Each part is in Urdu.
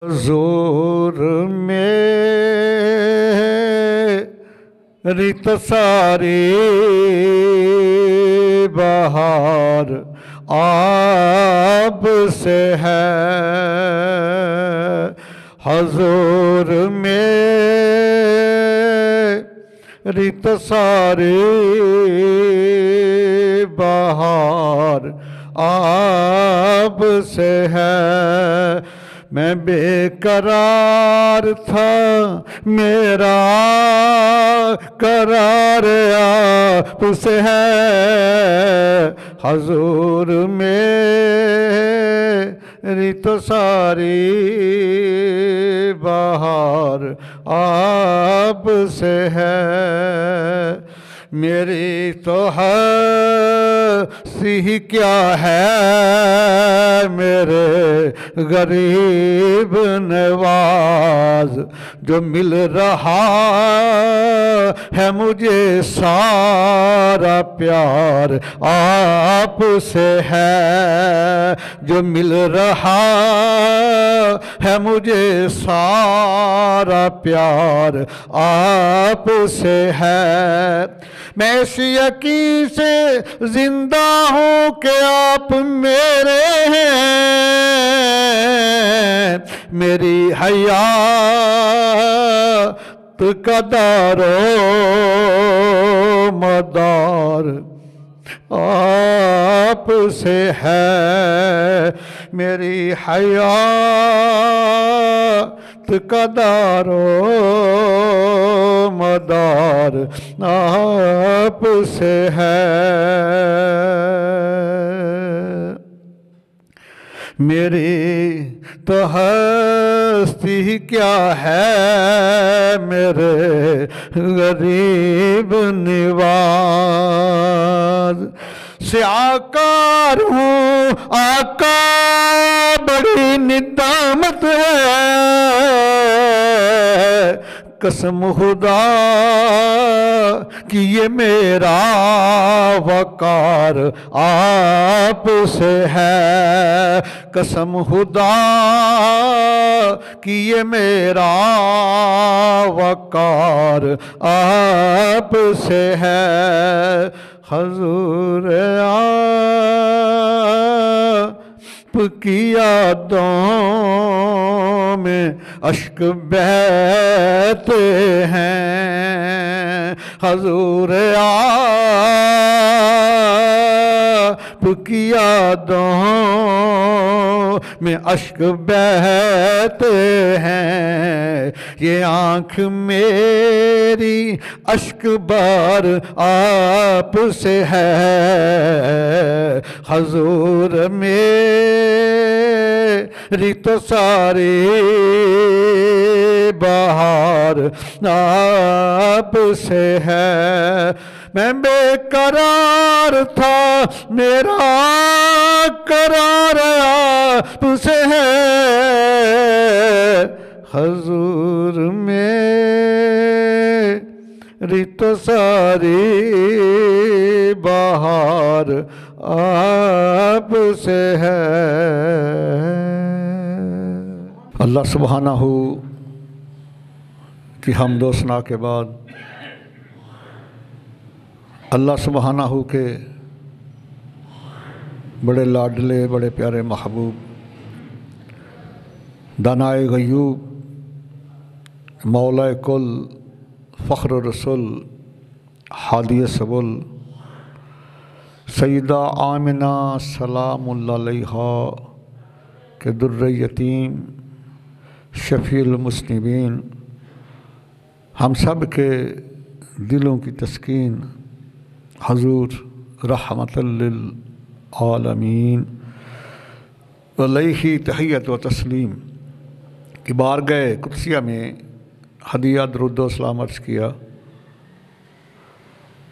حضور میری تو ساری بہار آپ سے ہے، حضور میری تو ساری بہار آپ سے ہے۔ میں بے قرار تھا، میرا قرار آپ سے ہے، حضور میری تو ساری بہار آپ سے ہے۔ میری تو ہستی کیا ہے، میرے غریب نواز، جو مل رہا ہے مجھے سارا پیار آپ سے ہے، جو مل رہا ہے مجھے سارا پیار آپ سے ہے۔ میں اس یقین سے زندہ ہوں کہ آپ میرے ہیں، میری حیات کا دار و مدار آپ سے ہے، میری حیات کا دار و مدار آپ سے ہے۔ میری تو ہستی کیا ہے، میرے غریب نواز سے آکار ہوں، آقا بڑی ندامت ہے، قسم خدا کہ یہ میرا وقار آپ سے ہے، قسم خدا کہ یہ میرا وقار آپ سے ہے، حضور آپ کی یادوں میں اشک بہتے ہیں، حضور آپ کی یادوں میں اشک بہتے ہیں، یہ آنکھ میری اشک بار آپ سے ہے، حضور میری تو ساری بہار آپ سے ہے۔ میں بے قرار تھا، میرا قرار آپ سے ہے، حضور میری تو ساری بہار آپ سے ہے۔ اللہ سبحانہ کی حمد و ثنا کے بعد اللہ سبحانہ کے بڑے لاڈلے، بڑے پیارے محبوب، دانائے غیوب، مولا کل، فخر رسول، ہادی سبل، سیدہ آمنہ سلام اللہ علیہا کے در یتیم، شفیع المذنبین، ہم سب کے دلوں کی تسکین، حضور رحمت للعالمین علیہ تحیت و تسلیم کی بارگاہ قدسیہ میں ہدیہ درود و سلام عرض کیا۔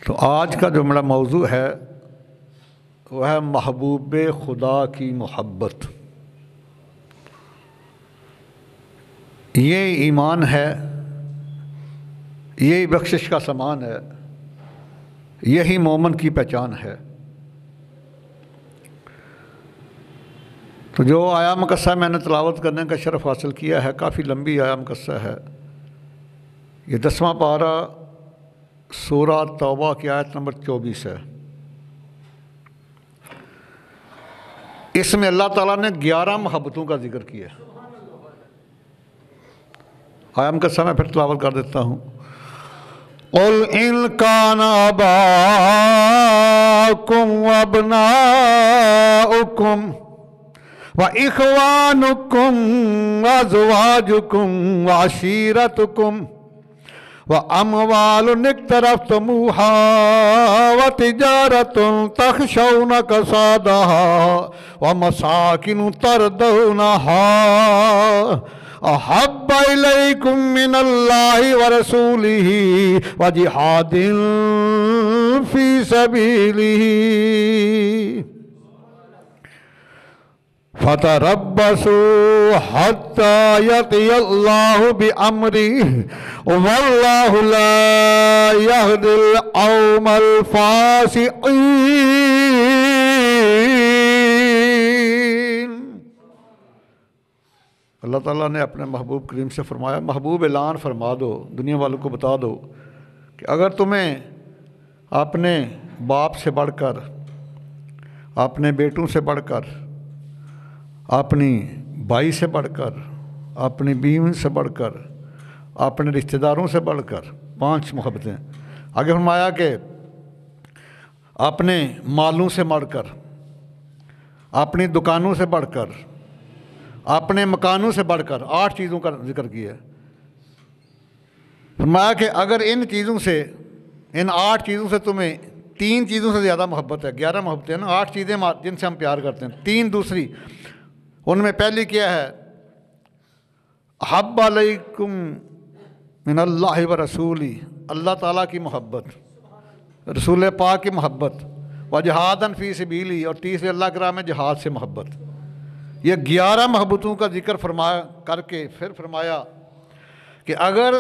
تو آج کا جو میرا موضوع ہے وہ ہے محبوب خدا کی محبت۔ یہ ایمان ہے، یہی بخشش کا سامان ہے، یہی مومن کی پہچان ہے۔ تو جو آیا مقصہ میں نے تلاوت کرنے کا شرف حاصل کیا ہے، کافی لمبی آیا مقصہ ہے، یہ 10واں پارہ سورہ توبہ کی آیت نمبر 24 ہے۔ اس میں اللہ تعالیٰ نے 11 محبتوں کا ذکر کیا ہے۔ آیا مقصہ میں پھر تلاوت کر دیتا ہوں۔ قُلْ إِنْ كَانَ آبَاؤُكُمْ وَأَبْنَاؤُكُمْ وَإِخْوَانُكُمْ وَأَزْوَاجُكُمْ وَعَشِيرَتُكُمْ وَأَمْوَالٌ اقْتَرَفْتُمُوهَا وَتِجَارَةٌ تَخْشَوْنَ كَسَادَهَا وَمَسَاكِنُ تَرْضَوْنَهَا أَحَبَّ إِلَيْكُمْ مِنَ اللَّهِ وَرَسُولِهِ وَجِهَادٍ فِي سَبِيلِهِ فَتَرَبَّصُوا حَتَّى يَأْتِيَ اللَّهُ بِأَمْرِهِ وَاللَّهُ لَا يَهْدِي الْقَوْمَ الْفَاسِقِينَ۔ اللہ تعالیٰ نے اپنے محبوب کریم سے فرمایا، محبوب اعلان فرما دو، دنیا والوں کو بتا دو کہ اگر تمہیں اپنے باپ سے بڑھ کر، اپنے بیٹوں سے بڑھ کر، اپنی بھائی سے بڑھ کر، اپنی بیوی سے بڑھ کر، اپنے رشتہ داروں سے بڑھ کر 5 محبتیں، آگے فرمایا کہ اپنے مالوں سے بڑھ کر، اپنی دکانوں سے بڑھ کر، اپنے مکانوں سے بڑھ کر 8 چیزوں کا ذکر کیا ہے۔ فرمایا کہ اگر ان 8 چیزوں سے تمہیں 3 چیزوں سے زیادہ محبت ہے، 11 محبتیں ہیں نا، 8 چیزیں جن سے ہم پیار کرتے ہیں، 3 دوسری، ان میں پہلی کیا ہے؟ احب علیکم من اللہ و رسولی، اللہ تعالیٰ کی محبت، رسول پاک کی محبت، وجہادً فی سبیلی، اور تیسرے اللہ کے راہ میں جہاد سے محبت۔ یہ 11 محبتوں کا ذکر فرمایا کر کے پھر فرمایا کہ اگر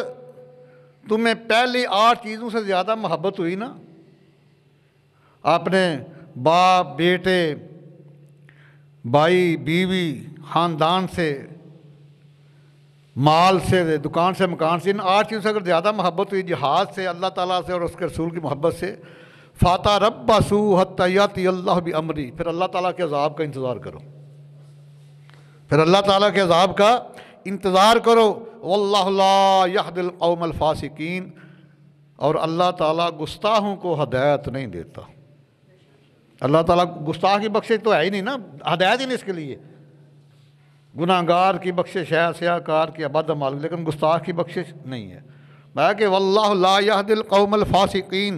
تمہیں پہلی 8 چیزوں سے زیادہ محبت ہوئی نا، اپنے باپ، بیٹے، بھائی، بیوی، خاندان سے، مال سے، دکان سے، مکان سے، ان 8 چیزوں سے اگر زیادہ محبت ہوئی، جہاد سے، اللہ تعالیٰ سے اور اس کے رسول کی محبت سے، فَتَرَبَّصُوا حَتَّى يَأْتِيَ اللَّهُ بِأَمْرِهِ، پھر اللہ تعالیٰ کے عذاب کا انتظار کرو، پھر اللہ تعالیٰ کے عذاب کا انتظار کرو۔ وَاللَّهُ لَا يَهْدِي الْقَوْمَ الْفَاسِقِينَ، اور اللہ تعالیٰ گستاخوں کو ہدایت نہیں دیتا۔ اللہ تعالیٰ گستاخ کی بخشش تو ہے ہی نہیں نا، ہدایت ہی نہیں اس کے لیے، گناہ گار کی بخشش ہے، سیاہ کار کی بد عمل، لیکن گستاخ کی بخشش نہیں ہے۔ میں کہ واللہ لا یہدی القوم الفاسقین،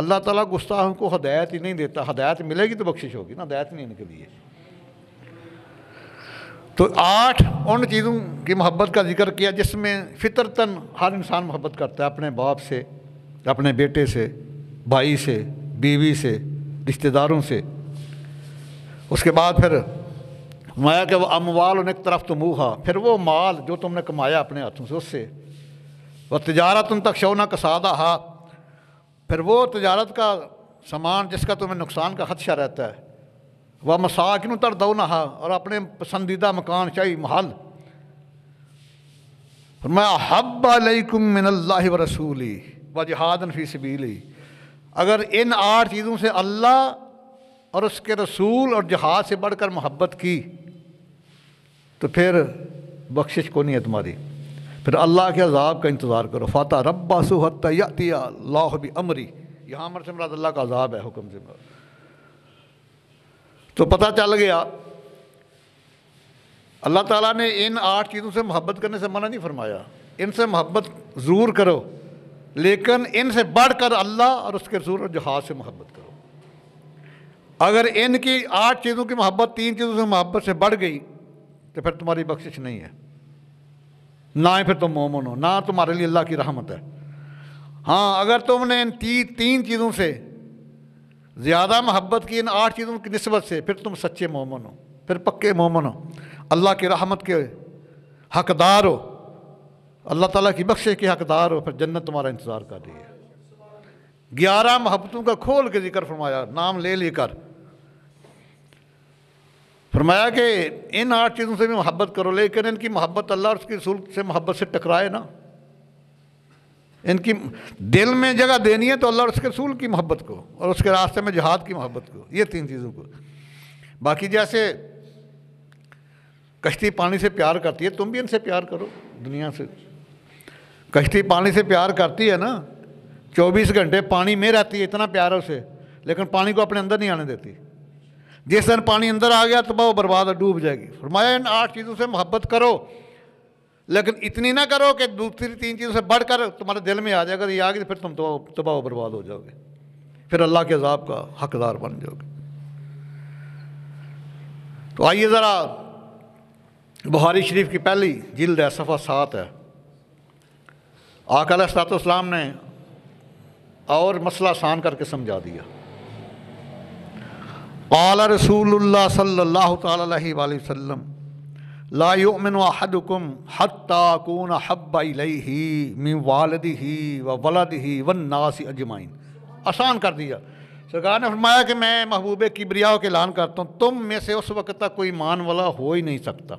اللہ تعالیٰ گستاخوں کو ہدایت ہی نہیں دیتا، ہدایت ملے گی تو بخشش ہوگی نا، ہدایت نہیں ان کے لیے۔ تو 8 ان چیزوں کی محبت کا ذکر کیا جس میں فطرتاً ہر انسان محبت کرتا ہے، اپنے باپ سے، اپنے بیٹے سے، بھائی سے، بیوی سے، رشتہ داروں سے۔ اس کے بعد پھر فرمایا کہ وہ اموال اقترفتموہا، پھر وہ مال جو تم نے کمایا اپنے ہاتھوں سے، اس سے، وہ تجارت تخشون کسادہا، پھر وہ تجارت کا سامان جس کا تمہیں نقصان کا خدشہ رہتا ہے، وہ مساکن ترضونہا، اور اپنے پسندیدہ مکان، چاہیے محل۔ فرمایا احب علیکم من اللہ ورسولہ وجہاد فی سبیلہ، اگر ان 8 چیزوں سے اللہ اور اس کے رسول اور جہاد سے بڑھ کر محبت کی تو پھر بخشش کو نہیں ہے تمہاری، پھر اللہ کے عذاب کا انتظار کرو۔ فَتَرَبَّصُوا حَتَّى يَأْتِيَ اللَّهُ بِأَمْرِهِ، یہاں امر سے مراد اللہ کا عذاب ہے، حکم سے مراد۔ تو پتہ چل گیا اللہ تعالیٰ نے ان 8 چیزوں سے محبت کرنے سے منع نہیں فرمایا، ان سے محبت ضرور کرو، لیکن ان سے بڑھ کر اللہ اور اس کے رسول اور جہاد سے محبت کرو۔ اگر ان کی 8 چیزوں کی محبت 3 چیزوں سے محبت سے بڑھ گئی تو پھر تمہاری بخشش نہیں ہے، نہ ہی پھر تم مومن ہو، نہ تمہارے لیے اللہ کی رحمت ہے۔ ہاں اگر تم نے ان 3 چیزوں سے زیادہ محبت کی، ان 8 چیزوں کی نسبت سے، پھر تم سچے مومن ہو، پھر پکے مومن ہو، اللہ کی رحمت کے حقدار ہو، اللہ تعالیٰ کی بخشش کے حقدار ہو، پھر جنت تمہارا انتظار کر رہی ہے۔ 11 محبتوں کا کھول کے ذکر فرمایا، نام لے لے کر۔ فرمایا کہ ان 8 چیزوں سے بھی محبت کرو، لیکن ان کی محبت اللہ اور اس کے رسول سے محبت سے ٹکرائے نا۔ ان کی دل میں جگہ دینی ہے تو اللہ اور اس کے رسول کی محبت کو، اور اس کے راستے میں جہاد کی محبت کو، یہ 3 چیزوں کو۔ باقی جیسے کشتی پانی سے پیار کرتی ہے، تم بھی ان سے پیار کرو۔ دنیا سے کشتی پانی سے پیار کرتی ہے نا، 24 گھنٹے پانی میں رہتی ہے، اتنا پیار ہے اسے، لیکن پانی کو اپنے اندر نہیں آنے دیتی۔ جس دن پانی اندر آ گیا تو وہ برباد ہے، ڈوب جائے گی۔ فرمایا ان 8 چیزوں سے محبت کرو، لیکن اتنی نہ کرو کہ دوسری 3 چیزوں سے بڑھ کر تمہارے دل میں آ جائے گا، یہ آ گئی تو پھر تم تو تباہ و برباد ہو جاؤ گے، پھر اللہ کے عذاب کا حقدار بن جاؤ گے۔ تو آئیے ذرا بخاری شریف کی پہلی جلد ہے، صفحہ 7 ہے۔ آقا علیہ الصلوۃ والسلام نے اور مسئلہ آسان کر کے سمجھا دیا۔ قال رسول اللہ صلی اللہ تعالی علیہ وآلہ وسلم لا یؤمن احدکم حتی اکون احب الیہ من والدہ وولدہ والناس اجمعین۔ آسان کر دیا۔ سرکار نے فرمایا کہ میں محبوب کبریاء کے اعلان کرتا ہوں، تم میں سے اس وقت تک کوئی ایمان والا ہو ہی نہیں سکتا۔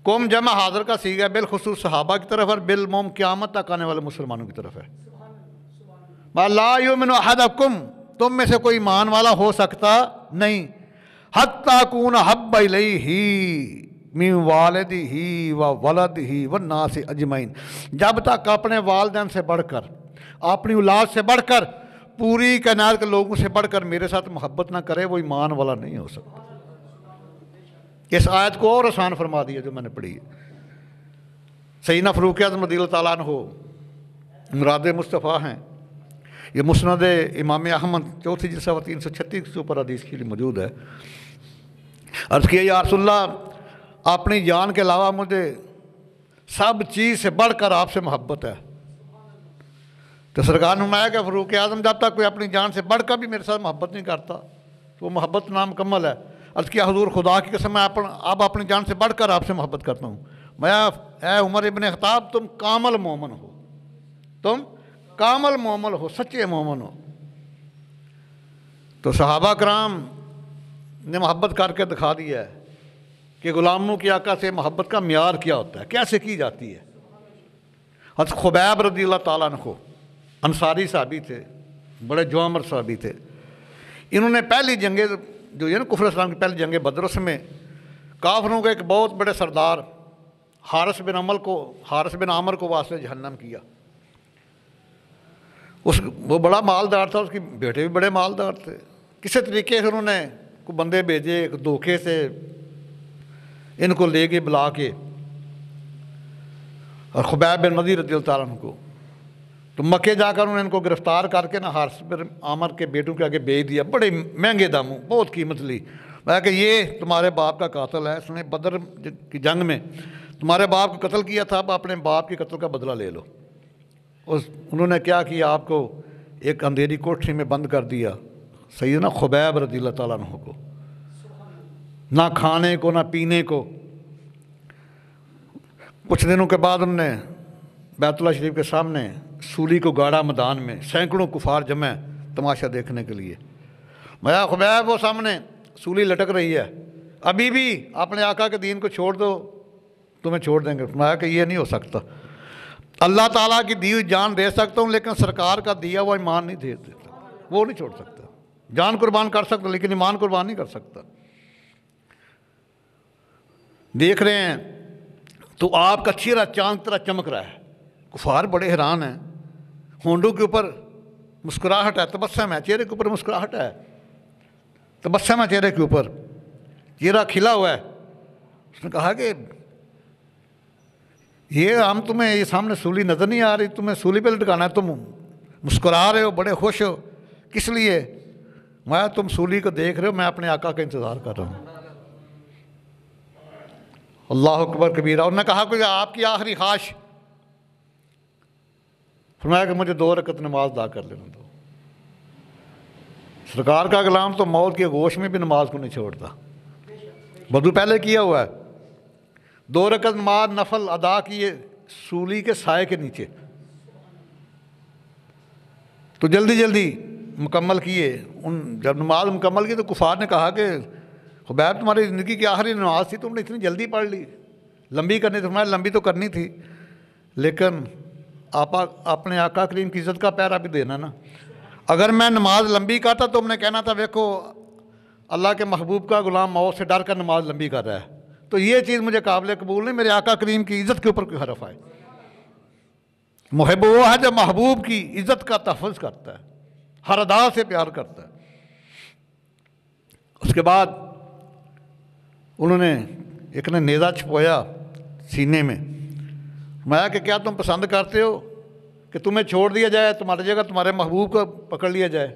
قوم جمع حاضر کا صیغہ بالخصوص صحابہ کی طرف اور بالعموم قیامت تک آنے والے مسلمانوں کی طرف ہے۔ لا یؤمن احدکم، تم میں سے کوئی ایمان والا ہو سکتا نہیں، حتی اکون احب الیہ من والدہ وولدہ والناس اجمعین، جب تک اپنے والدین سے بڑھ کر، اپنی اولاد سے بڑھ کر، پوری کائنات کے لوگوں سے بڑھ کر میرے ساتھ محبت نہ کرے، وہ ایمان والا نہیں ہو سکتا۔ اس آیت کو اور آسان فرما دیا جو میں نے پڑھی ہے۔ سیدنا فاروق اعظم رضی اللہ تعالیٰ عنہ مراد مصطفیٰ ہیں، یہ مسند امام احمد 4 جلد 336 کے اوپر حدیث کے لیے موجود ہے۔ عرض کیا یا رسول اللہ، اپنی جان کے علاوہ مجھے سب چیز سے بڑھ کر آپ سے محبت ہے۔ تو سرکار نے فرمایا کہ فاروق اعظم جب تک کوئی اپنی جان سے بڑھ کر بھی میرے ساتھ محبت نہیں کرتا تو وہ محبت نامکمل ہے۔ عرض کیا حضور خدا کی قسم میں اب اپنی جان سے بڑھ کر آپ سے محبت کرتا ہوں۔ میں اے عمر ابن خطاب، تم کامل مومن ہو، تم کامل مومن ہو، سچے مومن ہو۔ تو صحابہ کرام نے محبت کر کے دکھا دیا ہے کہ غلاموں کی آقا سے محبت کا معیار کیا ہوتا ہے، کیسے کی جاتی ہے۔ حضرت خبیب رضی اللہ تعالیٰ عنہ انصاری صحابی تھے، بڑے جوامر صحابی تھے۔ انہوں نے پہلی جنگ جو ہے نا کفر اسلام کی پہلی جنگ بدر، اس میں کافروں کے ایک بہت بڑے سردار حارث بن عامر کو واسطے جہنم کیا۔ وہ بڑا مالدار تھا، اس کے بیٹے بھی بڑے مالدار تھے۔ کسی طریقے سے انہوں نے کوئی بندے بھیجے، ایک دھوکے سے ان کو لے گئے بلا کے، اور خبیب بن نذیر رضی اللہ تعالیٰ عنہ کو، تو مکے جا کر انہوں نے ان کو گرفتار کر کے حارث بن عامر کے بیٹوں کے آگے بیچ دیا، بڑے مہنگے داموں، بہت قیمت لی۔ میں کہ یہ تمہارے باپ کا قاتل ہے، اس نے بدر کی جنگ میں تمہارے باپ کو قتل کیا تھا، اب اپنے باپ کے قتل کا بدلہ لے لو۔ انہوں نے کیا کیا، آپ کو ایک اندھیری کوٹھی میں بند کر دیا، سیدنا خبیب رضی اللہ تعالیٰ عنہ کو، نہ کھانے کو نہ پینے کو۔ کچھ دنوں کے بعد انہوں نے بیت اللہ شریف کے سامنے سولی کو گاڑا میدان میں، سینکڑوں کفار جمع تماشا دیکھنے کے لیے۔ میں خبیب وہ سامنے سولی لٹک رہی ہے، ابھی بھی اپنے آقا کے دین کو چھوڑ دو تمہیں چھوڑ دیں گے۔ فرمایا کہ یہ نہیں ہو سکتا، اللہ تعالیٰ کی دی ہوئی جان دے سکتا ہوں لیکن سرکار کا دیا ہوا ایمان نہیں دے سکتا، وہ نہیں چھوڑ سکتا۔ جان قربان کر سکتا لیکن ایمان قربان نہیں کر سکتا۔ دیکھ رہے ہیں تو آپ کا چہرہ چاند طرح چمک رہا ہے، کفار بڑے حیران ہیں، ہونڈوں کے اوپر مسکراہٹ ہے، تبسم ہے، چہرے کے اوپر مسکراہٹ ہے، تبسم ہے چہرے کے اوپر، چہرہ کھلا ہوا ہے۔ اس نے کہا کہ یہ ہم تمہیں یہ سامنے سولی نظر نہیں آ رہی، تمہیں سولی پہ لٹکانا ہے، تم مسکرا رہے ہو، بڑے خوش ہو، کس لیے؟ میں تم سولی کو دیکھ رہے ہو، میں اپنے آقا کا انتظار کر رہا ہوں۔ اللہ اکبر کبیرہ۔ انہوں نے کہا کہ آپ کی آخری خواہش؟ فرمایا کہ مجھے 2 رکعت نماز ادا کر لینا دو۔ سرکار کا غلام تو موت کے گوش میں بھی نماز کو نہیں چھوڑتا، وضو پہلے کیا ہوا ہے، 2 رکعت نماز نفل ادا کیے سولی کے سائے کے نیچے، تو جلدی جلدی مکمل کیے۔ جب نماز مکمل کی تو کفار نے کہا کہ خبیب تمہاری زندگی کی آخری نماز تھی، تم نے اتنی جلدی پڑھ لی، لمبی کرنی تھی، فرمایا لمبی تو کرنی تھی لیکن اپنے آقا کریم کی عزت کا پیرا بھی دینا نا۔ اگر میں نماز لمبی کرتا تو تم نے کہنا تھا دیکھو اللہ کے محبوب کا غلام موت سے ڈر کر نماز لمبی کر رہا ہے، تو یہ چیز مجھے قابل قبول نہیں، میرے آقا کریم کی عزت کے اوپر کوئی حرف آئے۔ محب وہ ہے جو محبوب کی عزت کا تحفظ کرتا ہے، ہر ادا سے پیار کرتا ہے۔ اس کے بعد انہوں نے ایک نے نیزہ چھپویا سینے میں، میں کہ کیا تم پسند کرتے ہو کہ تمہیں چھوڑ دیا جائے، تمہاری جگہ تمہارے محبوب کو پکڑ لیا جائے؟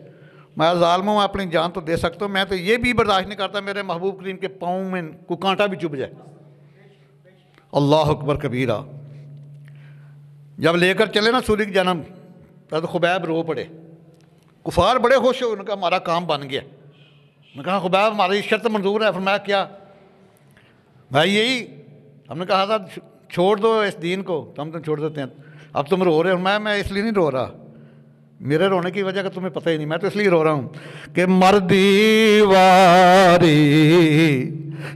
میں ظالموں میں اپنی جان تو دے سکتا ہوں، میں تو یہ بھی برداشت نہیں کرتا میرے محبوب کریم کے پاؤں میں کوئی کانٹا بھی چبھ جائے۔ اللہ اکبر کبیرہ۔ جب لے کر چلے نا سوری کی جنم، تو خبیب رو پڑے، کفار بڑے خوش ہو، انہوں نے کہا ہمارا کام بن گیا۔ انہوں نے کہا خبیب ہماری شرط منظور ہے۔ فرمایا کیا؟ بھائی یہی، ہم نے کہا تھا چھوڑ دو اس دین کو، تو ہم تو چھوڑ دیتے ہیں، اب تم رو رہے ہو۔ میں اس لیے نہیں رو رہا، میرے رونے کی وجہ کا تمہیں پتہ ہی نہیں، میں تو اس لیے رو رہا ہوں کہ مردی واری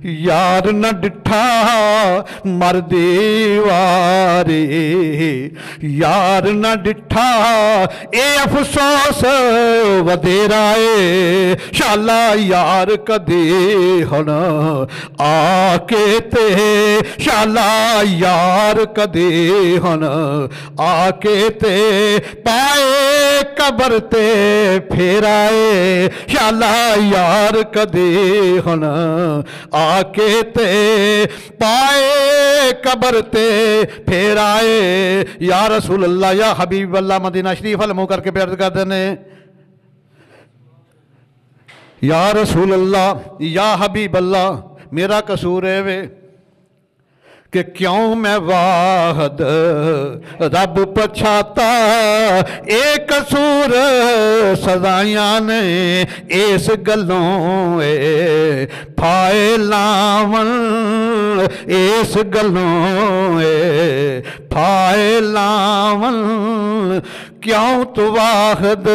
یار نہ ڈٹھا، مردی واری یار نہ ڈٹھا، اے افسوس ودیرائے شالا یار کدی ہن آ کے تے، شالا یار کدی ہن آ کے تے، پائے قبر تے پھیرائے شالا یار کدی ہن آ کے تے، پائے قبر تے پھیرائے۔ یا رسول اللہ، یا حبیب اللہ، مدینہ شریف علموں کر کے پیار کر دینے، یا رسول اللہ یا حبیب اللہ، میرا قصور ہے وے کہ کیوں میں واحد رب پچھاتا، ایک قصور سزائیاں نے اس گلوں اے پھائے لاون، اس گلوں اے پھائے لاون، کیوں تو واحد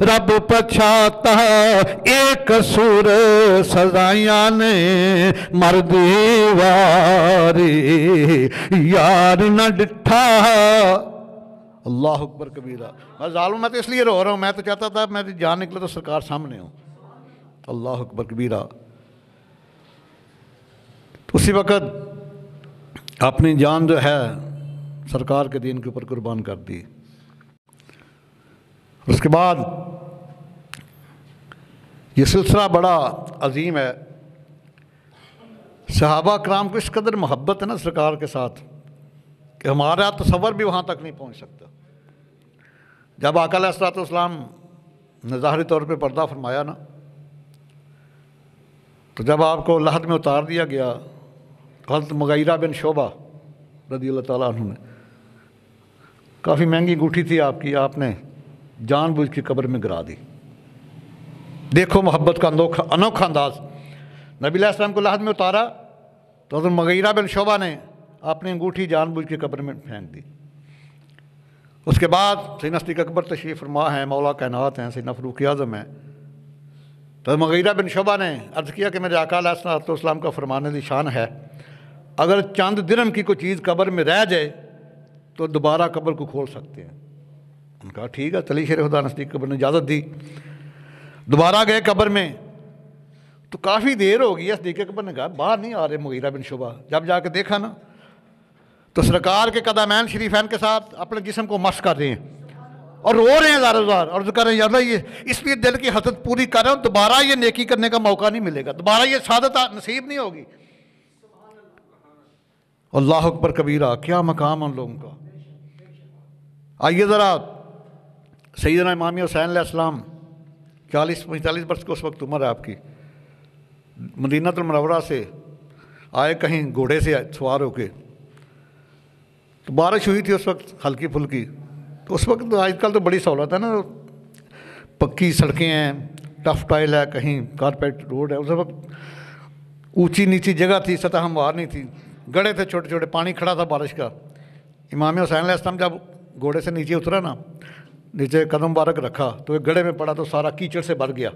رب پچھاتا، ایک قصور سزائیاں نے مردی واری یار نہ ڈٹھا۔ اللہ اکبر کبیرہ۔ میں ظالم، میں تو اس لیے رو رہا ہوں، میں تو چاہتا تھا میری جان نکلے تو سرکار سامنے ہو۔ اللہ اکبر کبیرہ۔ اسی وقت اپنی جان جو ہے سرکار کے دین کے اوپر قربان کر دی۔ اس کے بعد یہ سلسلہ بڑا عظیم ہے۔ صحابہ کرام کو اس قدر محبت ہے نا سرکار کے ساتھ کہ ہمارا تصور بھی وہاں تک نہیں پہنچ سکتا۔ جب آقا علیہ الصلوۃ والسلام نے ظاہری طور پہ پردہ فرمایا نا، تو جب آپ کو لحد میں اتار دیا گیا، حضرت مغیرہ بن شعبہ رضی اللہ تعالیٰ عنہ نے، کافی مہنگی انگوٹھی تھی آپ کی، آپ نے جان بوجھ کی قبر میں گرا دی۔ دیکھو محبت کا انوکھا انداز۔ نبی علیہ السلام کو لحد میں اتارا تو حضرت مغیرہ بن شعبہ نے اپنی انگوٹھی جان بوجھ کے قبر میں پھینک دی۔ اس کے بعد سیدنا صدیق اکبر تشریف فرما ہیں، مولا کائنات ہیں، سیدنا فاروق اعظم ہیں، تو مغیرہ بن شعبہ نے عرض کیا کہ میرے آقا علیہ الصلوۃ والسلام کا فرمان ذی شان ہے، اگر چند درہم کی کوئی چیز قبر میں رہ جائے تو دوبارہ قبر کو کھول سکتے ہیں۔ ان کا ٹھیک ہے، چلی شیر خدا نزدیک قبر نے اجازت دی۔ دوبارہ گئے قبر میں تو کافی دیر ہو گئی ہے، صدیق اکبر نے کہا باہر نہیں آ رہے مغیرہ بن شعبہ۔ جب جا کے دیکھا نا تو سرکار کے قدمین شریفین کے ساتھ اپنے جسم کو مس کر رہے ہیں اور رو رہے ہیں زار زار، اور ذکر رہے ہیں یا اللہ یہ اس لیے دل کی حسرت پوری کر رہا ہوں، دوبارہ یہ نیکی کرنے کا موقع نہیں ملے گا، دوبارہ یہ سعادت نصیب نہیں ہوگی۔ اللہ اکبر کبیرہ، کیا مقام ان لوگوں کا۔ آئیے ذرا سیدنا امام حسین علیہ السلام 40-45 برس کی اس وقت عمر ہے آپ کی، مدینہ المنورہ سے آئے کہیں گھوڑے سے سوار ہو کے، تو بارش ہوئی تھی اس وقت ہلکی پھلکی، تو اس وقت آج کل تو بڑی سہولت ہے نا، پکی سڑکیں ہیں، ٹف ٹائل ہے، کہیں کارپیٹ روڈ ہے، اس وقت اونچی نیچی جگہ تھی، سطح ہموار نہیں تھی، گڑھے تھے چھوٹے چھوٹے، پانی کھڑا تھا بارش کا۔ امام حسین علیہ السلام جب گھوڑے سے نیچے اترا نا، نیچے قدم مبارک رکھا تو ایک گڑھے میں پڑا تو سارا کیچڑ سے بھر گیا۔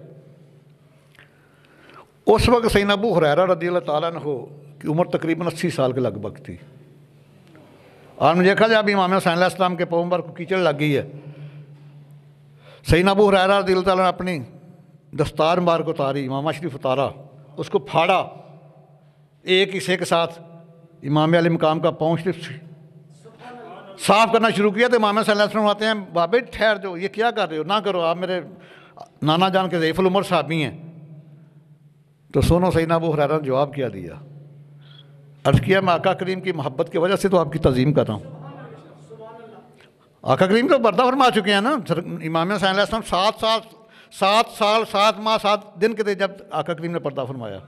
اس وقت سیدنا ابو ہریرہ رضی اللہ تعالیٰ عنہ کی عمر تقریباً 80 سال کے لگ بھگ تھی. اور نے دیکھا جب امام حسین علیہ السلام کے پاؤں پر کیچڑ لگ گئی ہے، سیدنا ابو ہریرہ رضی اللہ تعالیٰ نے اپنی دستار مبارک اتاری، امامہ شریف اتارا، اس کو پھاڑا، ایک حصے کے ساتھ امام علی مقام کا پاؤں شریف صاف کرنا شروع کیا. تو امام صلی اللہ علیہ وسلم آتے ہیں، بابے ٹھہر جو، یہ کیا کر رہے ہو، نہ کرو، آپ میرے نانا جان کے ضعیف العمر صحابی ہیں. تو سنو سیدنا ابو ہریرہ نے جواب کیا دیا، عرض کیا میں آقا کریم کی محبت کی وجہ سے تو آپ کی تعظیم کر رہا ہوں. آقا کریم تو پردہ فرما چکے ہیں نا. امام حسین علیہ السلام 7 سال 7 ماہ 7 دن کے تھے جب آقا کریم نے پردہ فرمایا.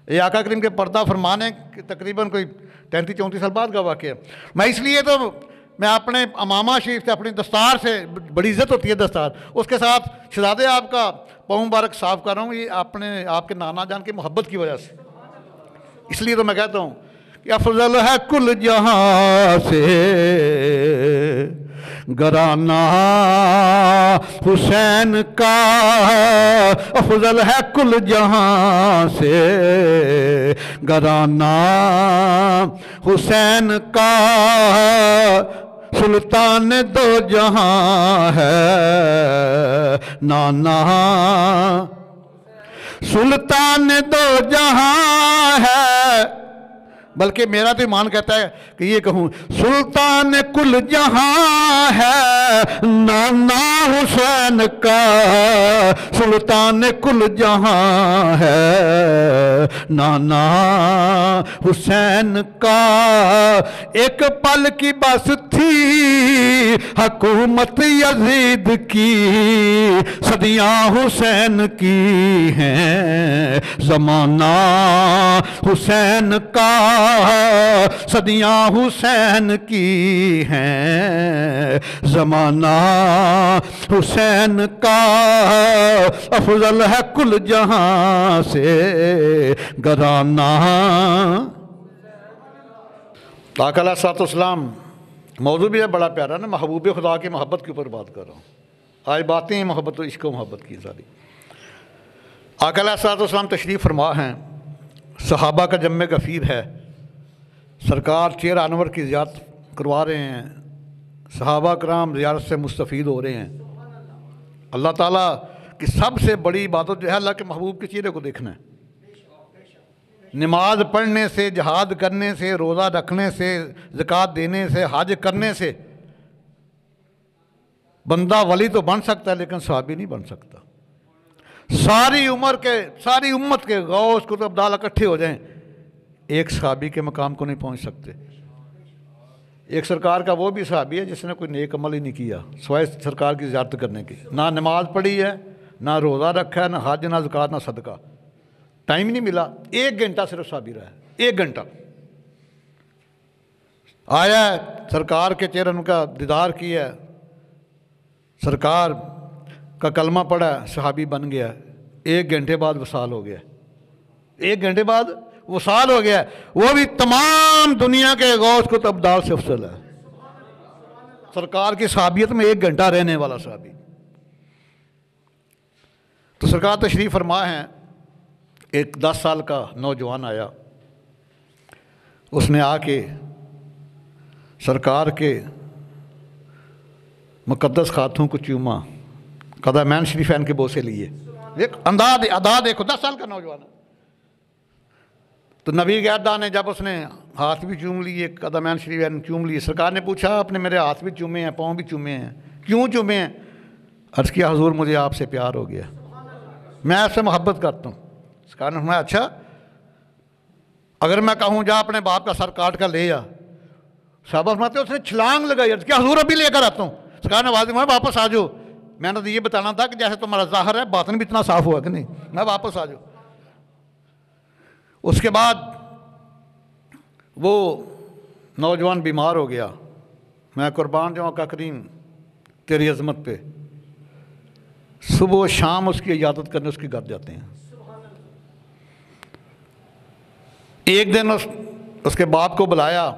یہ آقا کریم کے پردہ فرمانے کے تقریباً کوئی 33-34 سال بعد کا واقعہ ہے. میں اس لیے تو میں اپنے امامہ شریف سے، اپنی دستار سے، بڑی عزت ہوتی ہے دستار، اس کے ساتھ شہزادے آپ کا پاؤں مبارک صاف کر رہا ہوں، یہ آپ کے نانا جان کی محبت کی وجہ سے. اس لیے تو میں کہتا ہوں کہ افضل ہے کل جہاں سے گھرانہ حسین کا، افضل ہے کل جہاں سے گھرانہ حسین کا، سلطان دو جہاں ہے نانا، سلطان دو جہاں ہے. بلکہ میرا تو ایمان کہتا ہے کہ یہ کہوں سلطان کل جہاں ہے نانا حسین کا، سلطان کل جہاں ہے نانا حسین کا. ایک پل کی بس تھی حکومت یزید کی، صدیاں حسین کی ہیں زمانہ حسین کا، صدیاں حسین کی ہیں زمانہ حسین کا، افضل ہے کل جہاں سے گھرانہ. آقا علیہ الصلوۃ والسلام، موضوع بھی ہے بڑا پیارا نا، محبوب خدا کی محبت کے اوپر بات کر رہا ہوں. آج باتیں ہیں محبت و عشق و محبت کی ساری. آقا علیہ الصلوۃ والسلام تشریف فرما ہیں، صحابہ کا جمع غفیر ہے، سرکار چہرہ انور کی زیارت کروا رہے ہیں، صحابہ کرام زیارت سے مستفید ہو رہے ہیں. اللہ تعالیٰ کی سب سے بڑی عبادت جو ہے اللہ کے محبوب کے چہرے کو دیکھنا ہے. نماز پڑھنے سے، جہاد کرنے سے، روزہ رکھنے سے، زکوٰۃ دینے سے، حج کرنے سے بندہ ولی تو بن سکتا ہے لیکن صحابی نہیں بن سکتا. ساری امت کے غوث کتب ابدال اکٹھے ہو جائیں، ایک صحابی کے مقام کو نہیں پہنچ سکتے. ایک سرکار کا وہ بھی صحابی ہے جس نے کوئی نیک عمل ہی نہیں کیا سوائے سرکار کی زیارت کرنے کی، نہ نماز پڑھی ہے، نہ روزہ رکھا ہے، نہ حج، نہ زکوٰۃ، نہ صدقہ. ٹائم نہیں ملا، 1 گھنٹہ صرف صحابی رہا ہے، 1 گھنٹہ آیا ہے، سرکار کے چہرے ان کا دیدار کیا ہے، سرکار کا کلمہ پڑھا ہے، صحابی بن گیا. 1 گھنٹے بعد وصال ہو گیا، 1 گھنٹے بعد وصال ہو گیا. وہ بھی تمام دنیا کے غوث کو ابدال سے افضل ہے، سرکار کی صحابیت میں 1 گھنٹہ رہنے والا صحابی. تو سرکار تشریف فرما ہیں. ایک 10 سال کا نوجوان آیا، اس نے آ کے سرکار کے مقدس ہاتھوں کو چوما، قدمین شریفین کے بوسے لیے. ایک ادا دیکھو، 10 سال کا نوجوان ہے. تو نبی گیردان نے جب اس نے ہاتھ بھی چوم لیے، قدمین شریفین چوم لیے، سرکار نے پوچھا آپ نے میرے ہاتھ بھی چومے ہیں، پاؤں بھی چومے ہیں، کیوں چومے ہیں؟ عرض کیا حضور مجھے آپ سے پیار ہو گیا، میں آپ سے محبت کرتا ہوں. سرکار نے فرمایا اچھا، اگر میں کہوں جا اپنے باپ کا سر کاٹ کر لے آ. صحابہ فرماتے اس نے چھلانگ لگائی. عرض کیا حضور ابھی لے کر آتا ہوں. سرکار نے آواز دی واپس آ جاؤ، میں نے تو یہ بتانا تھا کہ جیسے تمہارا ظاہر ہے باطن بھی اتنا صاف ہوا کہ نہیں، میں واپس آ جاؤ. اس کے بعد وہ نوجوان بیمار ہو گیا. میں قربان جاؤں آقا کریم تیری عظمت پہ. صبح و شام اس کی عیادت کرنے اس کے گھر جاتے ہیں. ایک دن اس کے باپ کو بلایا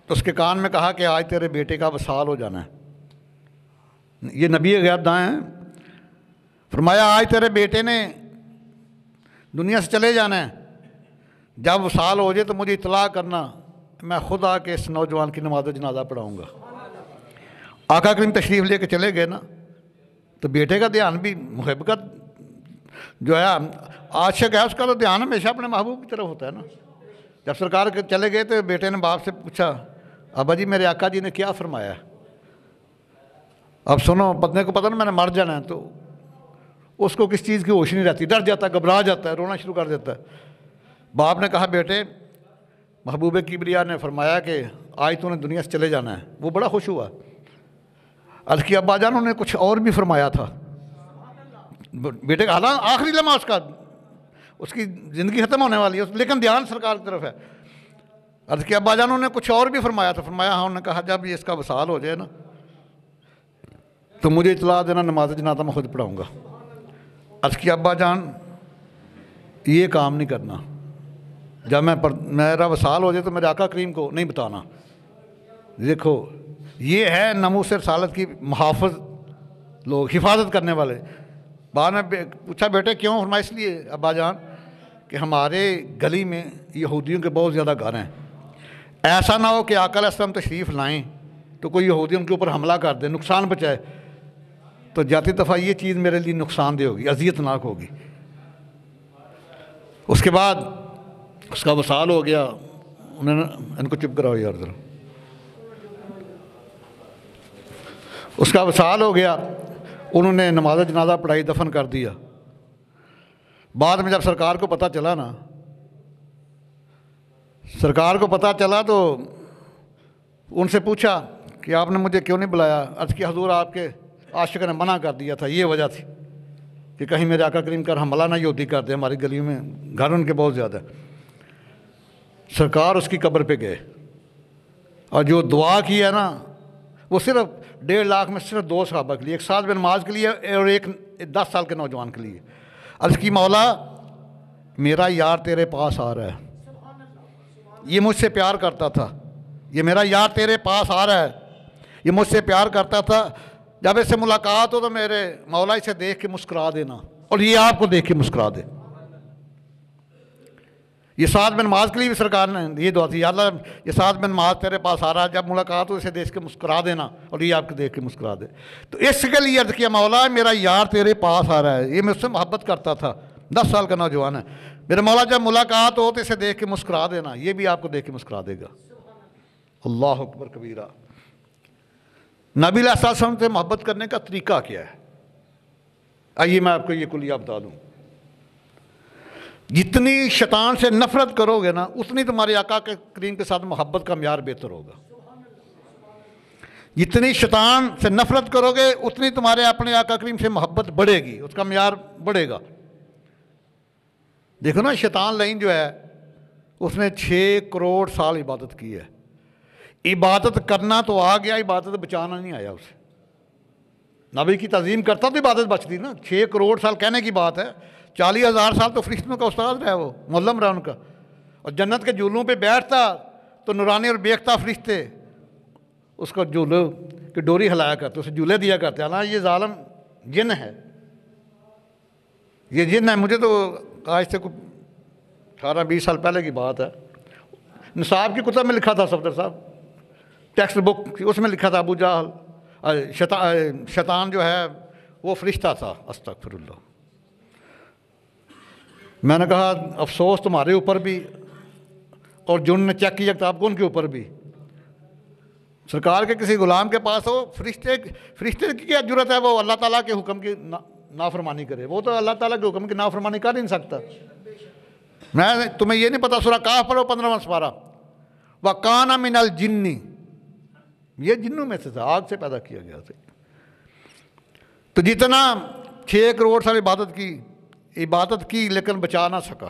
تو اس کے کان میں کہا کہ آج تیرے بیٹے کا وصال ہو جانا ہے. یہ نبی غیب دائیں ہیں. فرمایا آج تیرے بیٹے نے دنیا سے چلے جانا ہے، جب وصال ہو جائے تو مجھے اطلاع کرنا، میں خود آ کے اس نوجوان کی نماز جنازہ پڑھاؤں گا۔ آقا کریم تشریف لے کے چلے گئے نا، تو بیٹے کا دھیان بھی محب کا جو ہے عاشق ہے، اس کا تو دھیان ہمیشہ اپنے محبوب کی طرف ہوتا ہے نا۔ جب سرکار کے چلے گئے تو بیٹے نے باپ سے پوچھا، ابا جی میرے آقا جی نے کیا فرمایا ہے؟ اب سنو، بندے کو پتہ نا میں نے مر جانا ہے، تو اس کو کس چیز کی ہوش نہیں رہتی، ڈر جاتا ہے، گھبرا جاتا ہے، رونا شروع کر دیتا ہے۔ باپ نے کہا بیٹے محبوب کبریا نے فرمایا کہ آج تو نے دنیا سے چلے جانا ہے۔ وہ بڑا خوش ہوا، عرض کیا ابا جان انہوں نے کچھ اور بھی فرمایا تھا؟ بیٹے کا حالانکہ آخری لمحہ اس کی زندگی ختم ہونے والی ہے، لیکن دھیان سرکار کی طرف ہے۔ عرض کیا ابا جان انہوں نے کچھ اور بھی فرمایا تھا؟ فرمایا ہاں۔ انہوں نے کہا جب یہ اس کا وصال ہو جائے نا تو مجھے اطلاع دینا، نماز جنازہ میں خود پڑھاؤں گا۔ عرض کیا ابا جان یہ کام نہیں کرنا، جب میرا وصال ہو جائے تو میرے آقا کریم کو نہیں بتانا۔ دیکھو یہ ہے ناموس رسالت کی محافظ لوگ، حفاظت کرنے والے۔ بعد میں پوچھا بیٹے کیوں؟ فرمایا اس لیے ابا جان کہ ہمارے گلی میں یہودیوں کے بہت زیادہ گھر ہیں، ایسا نہ ہو کہ آقا علیہ السلام تشریف لائیں تو کوئی یہودی ان کے اوپر حملہ کر دے، نقصان پہنچائے، تو جاتی دفعہ یہ چیز میرے لیے نقصان دہ ہوگی، اذیت ناک ہوگی۔ اس کے بعد اس کا وصال ہو گیا، انہوں نے ان کو چپ کراؤ یار ذرا، اس کا وصال ہو گیا، انہوں نے نماز جنازہ پڑھائی، دفن کر دیا۔ بعد میں جب سرکار کو پتہ چلا نا، سرکار کو پتہ چلا تو ان سے پوچھا کہ آپ نے مجھے کیوں نہیں بلایا؟ عرض کیا حضور آپ کے عاشق نے منع کر دیا تھا، یہ وجہ تھی کہ کہیں میرے آقا کریم کا حملہ نہ یہودی کر دے، ہماری گلی میں گھر ان کے بہت زیادہ۔ سرکار اس کی قبر پہ گئے اور جو دعا کی ہے نا وہ صرف 1.5 لاکھ میں صرف 2 صحابہ کے لیے، ایک سعد بن معاذ کے لیے اور ایک 10 سال کے نوجوان کے لیے۔ عرض کی مولا میرا یار تیرے پاس آ رہا ہے، یہ مجھ سے پیار کرتا تھا، یہ میرا یار تیرے پاس آ رہا ہے، یہ مجھ سے پیار کرتا تھا، جب اس سے ملاقات ہو تو میرے مولا اسے دیکھ کے مسکرا دینا اور یہ آپ کو دیکھ کے مسکرا دے۔ یہ سعد بن معاذ کے لیے بھی سرکار نے یہ دعا تھی، یا اللہ یہ سعد بن معاذ تیرے پاس آ رہا ہے، جب ملاقات ہو اسے دیکھ کے مسکرا دینا اور یہ آپ کو دیکھ کے مسکرا دے۔ تو اس کے لیے عرض کیا مولا میرا یار تیرے پاس آ رہا ہے، یہ مجھ سے محبت کرتا تھا، 10 سال کا نوجوان ہے، میرے مولا جب ملاقات ہو تو اسے دیکھ کے مسکرا دینا، یہ بھی آپ کو دیکھ کے مسکرا دے گا۔ اللہ اکبر کبیرہ۔ نبی علیہ السلام سے محبت کرنے کا طریقہ کیا ہے؟ آئیے میں آپ کو یہ کلیہ بتا دوں۔ جتنی شیطان سے نفرت کرو گے نا اتنی تمہارے آقا کے کریم کے ساتھ محبت کا معیار بہتر ہوگا۔ جتنی شیطان سے نفرت کرو گے اتنی تمہارے اپنے آقا کریم سے محبت بڑھے گی، اس کا معیار بڑھے گا۔ دیکھو نا شیطان لعین جو ہے اس نے 6 کروڑ سال عبادت کی ہے، عبادت کرنا تو آ گیا، عبادت بچانا نہیں آیا اسے۔ نبی کی تعظیم کرتا تو عبادت بچتی نا۔ 6 کروڑ سال کہنے کی بات ہے، 40,000 سال تو فرشتوں کا استاد رہا وہ، معلم رہا ان کا، اور جنت کے جھولوں پہ بیٹھتا تو نورانی اور بیختہ فرشتے اس کو جھولوں کی ڈوری ہلایا کرتے، اسے جھولے دیا کرتے۔ حالانکہ یہ ظالم جن ہے، یہ جن ہے۔ مجھے تو آج سے 18-20 سال پہلے کی بات ہے، نصاب کی کتب میں لکھا تھا صفدر صاحب، ٹیکسٹ بک اس میں لکھا تھا ابو جہل شیطان جو ہے وہ فرشتہ تھا۔ استغفر اللہ۔ میں نے کہا افسوس تمہارے اوپر بھی، اور جن نے چیک کیا کتاب کو ان کے اوپر بھی۔ سرکار کے کسی غلام کے پاس ہو، فرشتے کی کیا جرت ہے وہ اللہ تعالیٰ کے حکم کی نافرمانی کرے؟ وہ تو اللہ تعالیٰ کے حکم کی نافرمانی کر نہیں سکتا۔ میں تمہیں یہ نہیں پتا، سورہ کہف پڑھو 15واں سپارہ، وَقَانَ مِنَ الْجِنِّ، یہ جنوں میں سے تھا، آگ سے پیدا کیا گیا تھا۔ تو جتنا 6 کروڑ سال عبادت کی لیکن بچا نہ سکا۔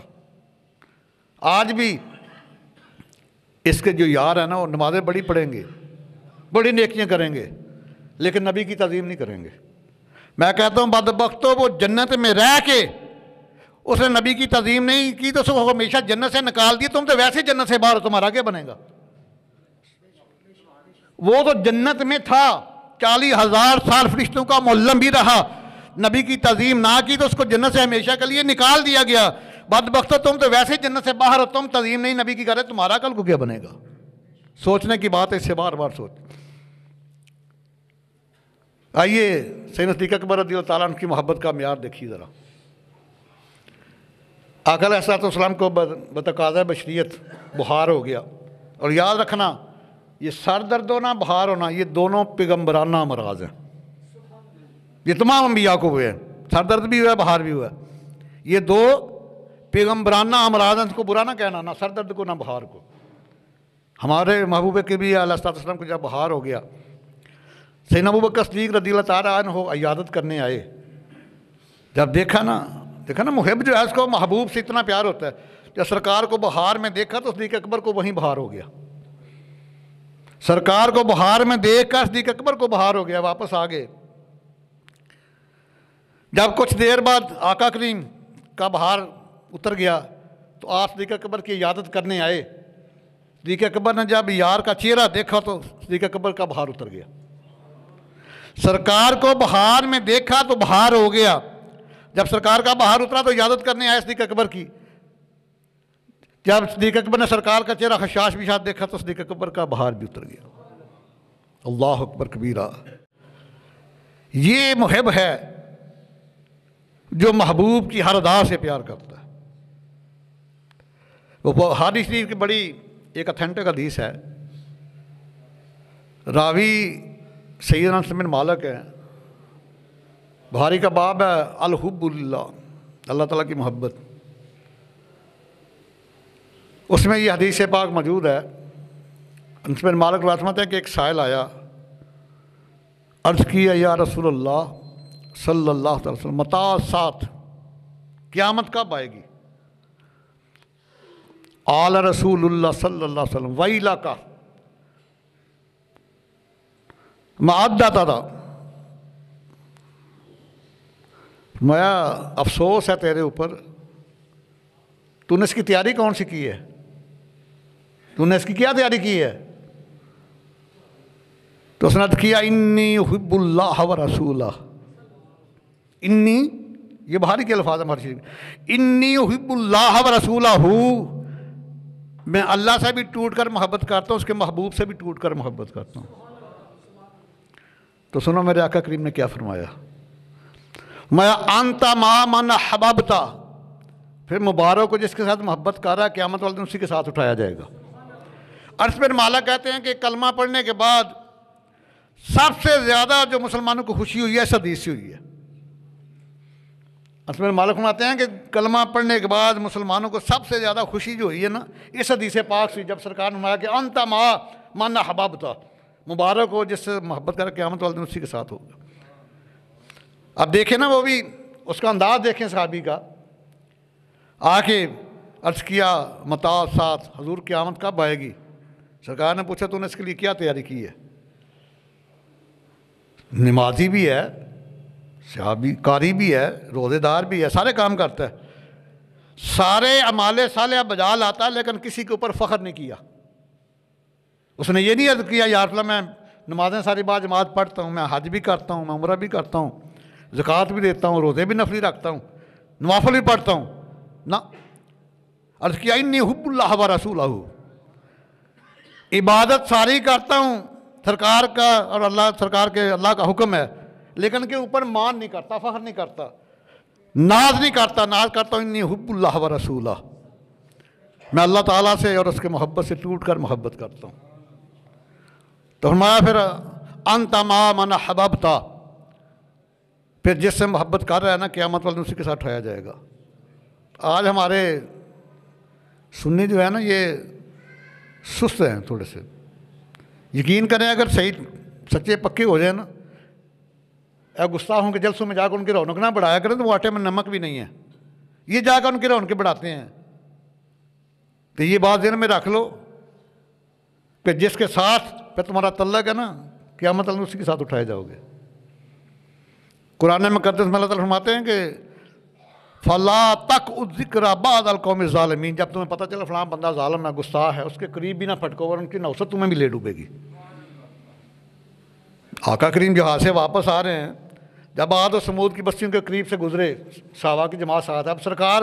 آج بھی اس کے جو یار ہیں نا وہ نمازیں بڑی پڑھیں گے، بڑی نیکیاں کریں گے، لیکن نبی کی تعظیم نہیں کریں گے۔ میں کہتا ہوں بدبختو، وہ جنت میں رہ کے اس نے نبی کی تعظیم نہیں کی تو اس کو ہمیشہ جنت سے نکال دی۔ تم تو ویسے جنت سے باہر ہو، تمہارا کیا بنے گا؟ وہ تو جنت میں تھا، 40,000 سال فرشتوں کا معلم بھی رہا، نبی کی تعظیم نہ کی تو اس کو جنت سے ہمیشہ کے لیے نکال دیا گیا۔ بدبختو تم تو ویسے ہی جنت سے باہر ہو، تم تعظیم نہیں نبی کی کرے، تمہارا کل کو کیا بنے گا؟ سوچنے کی بات ہے، اس سے بار بار سوچ۔ آئیے سیدنا صدیق اکبر رضی اللہ تعالیٰ عنہ کی محبت کا معیار دیکھیے ذرا۔ آقا علیہ الصلوۃ والسلام کو بتقاضۂ بشریت بخار ہو گیا، اور یاد رکھنا یہ سر درد ہونا، بخار ہونا، یہ دونوں پیغمبرانہ امراض ہیں، یہ تمام انبیاء کو ہوئے ہیں، سر درد بھی ہوا ہے، بخار بھی ہوا ہے، یہ دو پیغمبرانہ امراض ہیں، اس کو برا نہ کہنا، نہ سر درد کو نہ بخار کو۔ ہمارے محبوب کبھی علیہ الصلوۃ والسلام کو جب بخار ہو گیا، سیدنا ابوبکر صدیق رضی اللہ تعالیٰ عنہ عیادت کرنے آئے، جب دیکھا نا محب جو ہے اس کو محبوب سے اتنا پیار ہوتا ہے، جب سرکار کو بہار میں دیکھا تو صدیق اکبر کو وہیں بہار ہو گیا، سرکار کو بہار میں دیکھ کر صدیق اکبر کو بہار ہو گیا، واپس آ گئے۔ جب کچھ دیر بعد آقا کریم کا بہار اتر گیا تو آپ صدیق اکبر کی عیادت کرنے آئے، صدیق اکبر نے جب یار کا چہرہ دیکھا تو صدیق اکبر کا بہار اتر گیا، سرکار کو بہار میں دیکھا تو بہار ہو گیا، جب سرکار کا بہار اترا تو عیادت کرنے آئے صدیق اکبر کی، جب صدیق اکبر نے سرکار کا چہرہ خشاش بشاش دیکھا تو صدیق اکبر کا بہار بھی اتر گیا۔ اللہ اکبر کبیرہ۔ یہ محب ہے جو محبوب کی ہر ادا سے پیار کرتا ہے۔ وہ حدیث شریف کی بڑی ایک اتھینٹک حدیث ہے، راوی سیدنا انس بن مالک ہے، بخاری کا باب ہے الحب اللہ، اللہ تعالیٰ کی محبت، اس میں یہ حدیث پاک موجود ہے۔ انس بن مالک روایت فرماتے ہیں کہ ایک سائل آیا، عرض کیا یا رسول اللہ صلی اللہ علیہ وسلم متی الساعۃ، قیامت کب آئے گی؟ قال رسول اللہ صلی اللہ علیہ وسلم ویلک ما عدت، میں افسوس ہے تیرے اوپر، تو نے اس کی تیاری کون سی کی ہے؟ تو نے اس کی کیا تیاری کی ہے؟ تو اس نے کیا انی احب اللہ و رسولہ، انی، یہ بخاری کے الفاظ ہیں ہماری شریف، انی احب اللہ و رسولہ، میں اللہ سے بھی ٹوٹ کر محبت کرتا ہوں، اس کے محبوب سے بھی ٹوٹ کر محبت کرتا ہوں۔ تو سنو میرے آقا کریم نے کیا فرمایا، میں انت ما من احببت، پھر مبارک کو جس کے ساتھ محبت کر رہا ہے قیامت والے دن اسی کے ساتھ اٹھایا جائے گا۔ انس بن مالک کہتے ہیں کہ کلمہ پڑھنے کے بعد سب سے زیادہ جو مسلمانوں کو خوشی ہوئی ہے اس حدیث سے ہوئی ہے۔ انس بن مالک فرماتے ہیں کہ کلمہ پڑھنے کے بعد مسلمانوں کو سب سے زیادہ خوشی جو ہوئی ہے نا اس حدیث پاک سے، جب سرکار نے فرمایا کہ انت ما من احببت، مبارک ہو جس سے محبت کر قیامت والے دن اسی کے ساتھ ہوگا۔ اب دیکھیں نا، وہ بھی اس کا انداز دیکھیں صحابی کا، آ کے عرض کیا متی الساعۃ، حضور قیامت کب آئے گی؟ سرکار نے پوچھا تو نے اس کے لیے کیا تیاری کی ہے؟ نمازی بھی ہے، صحابی قاری بھی ہے، روزے دار بھی ہے، سارے کام کرتا ہے، سارے اعمال صالحہ بجا لاتا ہے، لیکن کسی کے اوپر فخر نہیں کیا۔ اس نے یہ نہیں عرض کیا یا رسول اللہ میں نمازیں ساری بات جماعت پڑھتا ہوں، میں حج بھی کرتا ہوں، میں عمرہ بھی کرتا ہوں، زکوٰۃ بھی دیتا ہوں، روزے بھی نفلی رکھتا ہوں، نوافل بھی پڑھتا ہوں، نہ، عرض کیا انی احب اللہ و رسولہ، عبادت ساری کرتا ہوں سرکار کا، اور اللہ سرکار کے اللہ کا حکم ہے، لیکن کے اوپر مان نہیں کرتا، فخر نہیں کرتا، ناز نہیں کرتا، ناز کرتا ہوں انی احب اللہ و رسولہ، میں اللہ تعالیٰ سے اور اس کے محبت سے ٹوٹ کر محبت کرتا ہوں۔ تو فرمایا پھر انت ما من احببت، پھر جس سے محبت کر رہا ہے نا قیامت والے دن اسی کے ساتھ اٹھایا جائے گا۔ آج ہمارے سنی جو ہے نا یہ سست ہیں تھوڑے سے، یقین کریں اگر صحیح سچے پکے ہو جائیں نا، اے گستاخوں کے جلسوں میں جا کر ان کی رونق نہ بڑھایا کریں تو وہ آٹے میں نمک بھی نہیں ہے، یہ جا کر ان کی رونقیں بڑھاتے ہیں۔ تو یہ بات ذہن میں رکھ لو کہ جس کے ساتھ پہ تمہارا تعلق ہے نا قیامت والے دن اسی کے ساتھ اٹھائے جاؤ گے۔ قرآن مقدس میں اللہ تعالیٰ فرماتے ہیں کہ فَلَا تَقْعُدْ ذِكْرَ بَعْدَ الْقَوْمِ الظَّالِمِينَ، جب تمہیں پتہ چلا فلاں بندہ ظالم ہے، گستاخ ہے، اس کے قریب بھی نہ پھٹکو اور ان کی نوست تمہیں بھی لے ڈوبے گی۔ آقا کریم جہاز سے واپس آ رہے ہیں، جب عاد و سمود کی بستیوں کے قریب سے گزرے، صحابہ کی جماعت ساتھ، اب سرکار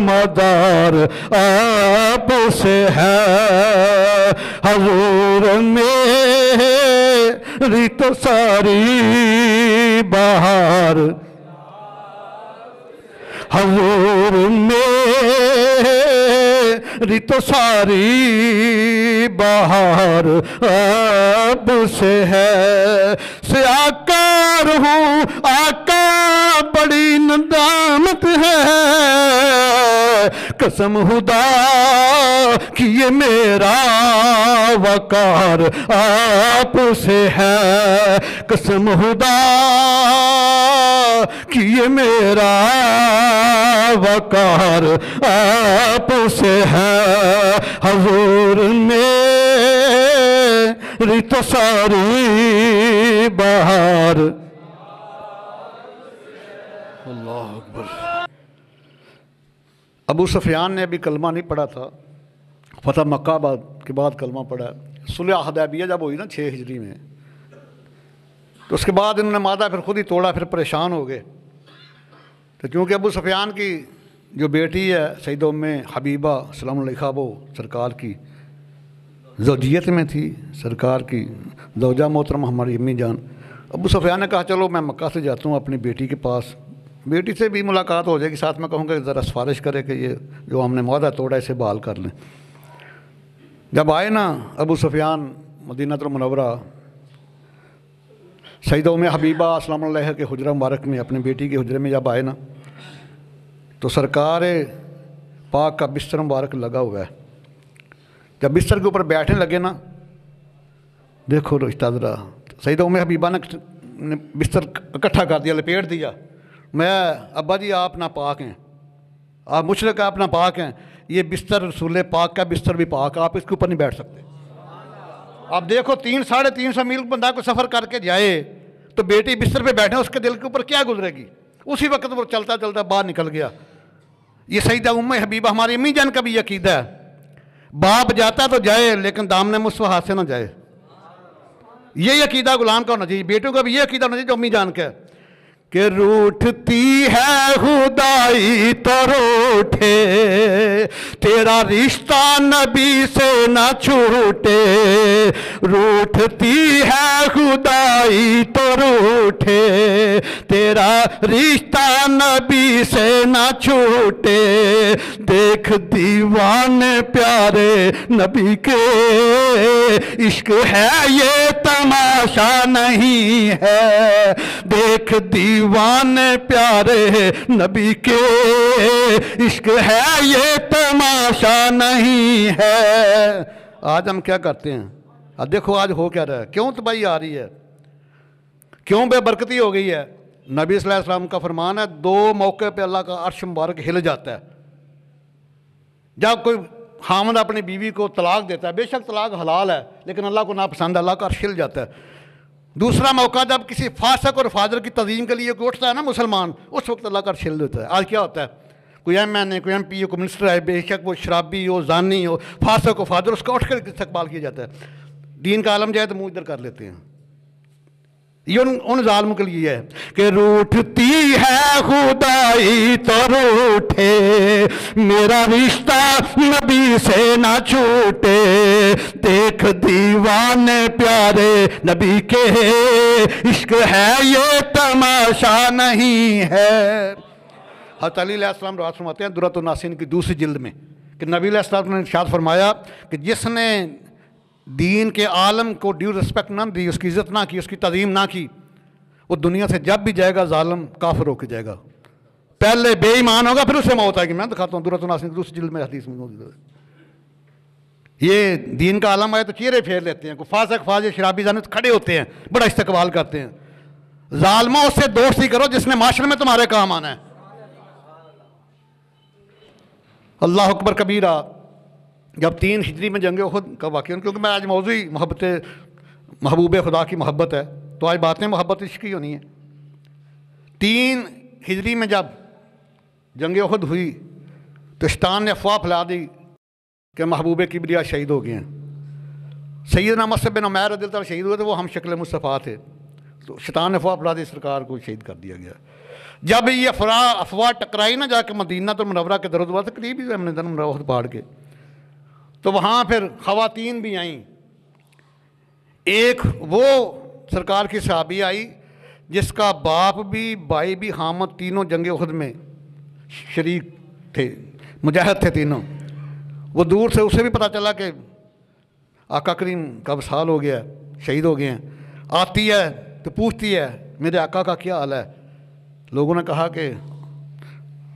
مدار آپ سے ہے، حضور میری تو ساری بہار، حضور میری تو ساری بہار آپ سے ہے، سیاکار ہوں آقا بڑی ندامت ہے، قسم خدا کہ یہ میرا وقار آپ سے ہے، قسم خدا کہ یہ میرا وقار آپ سے ہے، حضور میری تو ساری بہار۔ اللہ اکبر۔ ابو سفیان نے ابھی کلمہ نہیں پڑھا تھا، فتح مکہ کے بعد کلمہ پڑھا۔ صلح حدیبیہ جب ہوئی نا 6 ہجری میں، تو اس کے بعد انہوں نے معاہدہ پھر خود ہی توڑا، پھر پریشان ہو گئے۔ تو چونکہ ابو سفیان کی جو بیٹی ہے سیدہ ام حبیبہ سلام علیہا، وہ سرکار کی زوجیت میں تھی، سرکار کی زوجہ محترمہ ہماری امی جان۔ ابو سفیان نے کہا چلو میں مکہ سے جاتا ہوں اپنی بیٹی کے پاس، بیٹی سے بھی ملاقات ہو جائے گی، ساتھ میں کہوں گا ذرا سفارش کرے کہ یہ جو ہم نے معاہدہ توڑا اسے بحال کر لیں۔ جب آئے نا ابو سفیان مدینہ المنورہ، سیدہ ام حبیبہ سلام علیہا کے حجرہ مبارک میں، اپنی بیٹی کے حجرے میں جب آئے نا، تو سرکار پاک کا بستر مبارک لگا ہوا ہے۔ جب بستر کے اوپر بیٹھنے لگے نا، دیکھو رشتہ ذرا، سیدہ ام حبیبہ نے بستر اکٹھا کر دیا، لپیٹ دیا۔ میں ابا جی آپ ناپاک ہیں، آپ مشرک آپ ناپاک ہیں، یہ بستر رسول پاک کا بستر بھی پاک، آپ اس کے اوپر نہیں بیٹھ سکتے۔ اب دیکھو 300-350 میل بندہ کو سفر کر کے جائے تو بیٹی بستر پہ بیٹھے، اس کے دل کے اوپر کیا گزرے گی؟ اسی وقت وہ چلتا چلتا باہر نکل گیا۔ یہ سیدہ ام حبیبہ ہماری امی جان کا بھی عقیدہ ہے، باپ جاتا تو جائے لیکن دامن مصطفیٰ ہاتھ سے نہ جائے۔ یہ عقیدہ غلام کا ہونا چاہیے، بیٹوں کا بھی یہ عقیدہ ہونا چاہیے جو امی جان کا ہے کہ روٹھتی ہے خدائی تو روٹھے، تیرا رشتہ نبی سے نہ چھوٹے، روٹھتی ہے خدائی تو روٹھے، تیرا رشتہ نبی سے نہ چھوٹے، دیکھ دیوان پیارے نبی کے، عشق ہے یہ تماشا نہیں ہے، دیکھ دیوان پیارے نبی کے، عشق ہے یہ تماشا نہیں ہے۔ آج ہم کیا کرتے ہیں؟ اب دیکھو آج ہو کیا رہا ہے، کیوں تباہی آ رہی ہے، کیوں بے برکتی ہو گئی ہے؟ نبی صلی اللہ علیہ وسلم کا فرمان ہے 2 موقع پہ اللہ کا عرش مبارک ہل جاتا ہے۔ جب کوئی خامد اپنی بیوی کو طلاق دیتا ہے، بے شک طلاق حلال ہے لیکن اللہ کو ناپسند ہے، اللہ کا عرش ہل جاتا ہے۔ دوسرا موقع جب کسی فاسق اور فاجر کی تعظیم کے لیے کوئی اٹھتا ہے نا مسلمان، اس وقت اللہ کا عرش ہل دیتا ہے۔ آج کیا ہوتا ہے؟ کوئی ایم این اے، کوئی ایم پی ہو، کوئی منسٹر ہے، بے شک وہ شرابی ہو، زانی ہو، فاسق ہو، فاجر، اس کا اٹھ کر استقبال کیا جاتا ہے۔ دین کا عالم جائے تو منہ ادھر کر لیتے ہیں۔ یہ ان ظالموں کے لیے ہے کہ روٹھتی ہے خدائی تو روٹھے، میرا رشتہ نبی سے نہ چھوٹے، دیکھ دیوان پیارے نبی کے، عشق ہے یہ تماشا نہیں ہے۔ حضرت علی علیہ السلام روایت فرماتے ہیں درۃ الناصرین کی 2ری جلد میں کہ نبی علیہ السلام نے ارشاد فرمایا کہ جس نے دین کے عالم کو ڈیو رسپیکٹ نہ دی، اس کی عزت نہ کی، اس کی تعظیم نہ کی، وہ دنیا سے جب بھی جائے گا ظالم کافر ہو کے جائے گا، پہلے بے ایمان ہوگا پھر اسے موت آئے گی۔ میں دکھاتا ہوں درۃ الناصرین کی 2ری جلد میں حدیث میں موجود ہے۔ یہ دین کا عالم آئے تو چہرے پھیر لیتے ہیں، کوئی فاسق فاجر شرابی زانی کھڑے ہوتے ہیں، بڑا استقبال کرتے ہیں۔ ظالموں اس سے دوستی کرو جس نے معاشرے میں تمہارے کام آنا ہے۔ اللہ اکبر کبیرہ۔ جب 3 ہجری میں جنگ احد کا واقعہ، کیونکہ میں آج موضوع محبوب خدا کی محبت ہے تو آج باتیں محبت عشق کی ہونی ہے۔ 3 ہجری میں جب جنگ احد ہوئی تو شیطان نے افواہ پھیلا دی کہ محبوب کبریا شہید ہو گئے ہیں۔ سیدنا مصعب بن عمیر رضی اللہ عنہ شہید ہوئے تو وہ ہم شکل مصطفیٰ تھے، تو شیطان نے افواہ پھیلا دی، سرکار کو شہید کر دیا گیا۔ جب یہ افواہ ٹکرائی نا جا کے مدینہ المنورہ کے درود سے قریب ہی مدینہ المنورہ پہاڑ کے، تو وہاں پھر خواتین بھی آئیں۔ ایک وہ سرکار کی صحابی آئی جس کا باپ بھی بھائی بھی حامد تینوں جنگ احد میں شریک تھے، مجاہد تھے تینوں۔ وہ دور سے اسے بھی پتہ چلا کہ آقا کریم کا وصال ہو گیا، شہید ہو گئے ہیں۔ آتی ہے تو پوچھتی ہے میرے آقا کا کیا حال ہے؟ لوگوں نے کہا کہ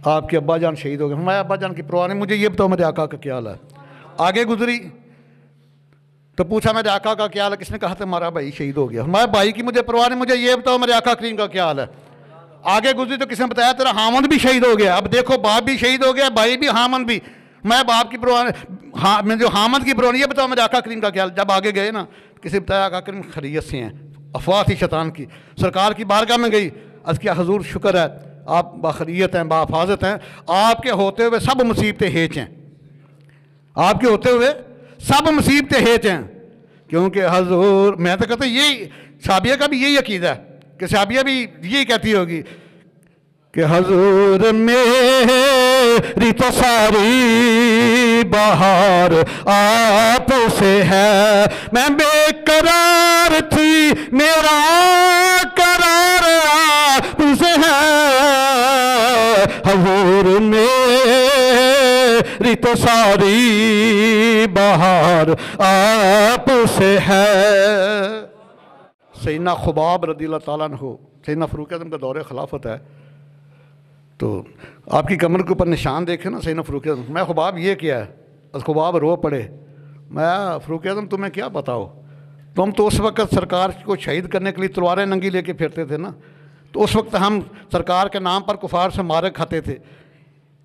آپ کے ابا جان شہید ہو گئے۔ ہمارے ابا جان کی پرواہ نہیں، مجھے یہ بتاؤ میرے آقا کا کیا حال ہے۔ آگے گزری تو پوچھا میرے آقا کا کیا حال ہے؟ کس نے کہا تھا ہمارا بھائی شہید ہو گیا۔ ہمارے بھائی کی مجھے پرواہ نہیں، مجھے یہ بتاؤ میرے آقا کریم کا کیا حال ہے۔ آگے گزری تو کس نے بتایا تیرا حامد بھی شہید ہو گیا۔ اب دیکھو باپ بھی شہید ہو گیا، بھائی بھی حامد بھی، میں باپ کی پرواہ نہیں، میں جو حامد کی پرواہ نہیں، یہ بتاؤ میرے آقا کریم کا کیا حال۔ جب آگے گئے نا کسی نے بتایا آقا کریم خیریت سے ہیں، افواہ تھی شیطان کی۔ سرکار کی بارگاہ میں گئی، عرض کیا حضور شکر ہے آپ باخریت ہیں، باحفاظت ہیں، آپ کے ہوتے ہوئے سب مصیبتیں ہیچ ہیں، آپ کے ہوتے ہوئے سب مصیبتیں ہیچ ہیں۔ کیونکہ حضور، میں تو کہتا ہوں یہی صحابیہ کا بھی یہی عقیدہ ہے کہ صحابیہ بھی یہی کہتی ہوگی کہ حضور میری تو ساری بہار آپ سے ہے، میں بے قرار تھی میرا قرار آپ سے ہے، حضور میری تو ساری بہار آپ سے ہے۔ سیدنا خباب رضی اللہ تعالیٰ عنہ، سیدنا فاروق اعظم کا دور خلافت ہے، تو آپ کی کمر کے اوپر نشان دیکھیں نا سیدنا فاروق اعظم، میں خباب یہ کیا ہے؟ بس خباب رو پڑے، میں فاروق اعظم تمہیں کیا بتاؤ، تم تو اس وقت سرکار کو شہید کرنے کے لیے تلواریں ننگی لے کے پھرتے تھے نا، تو اس وقت ہم سرکار کے نام پر کفار سے مارے کھاتے تھے،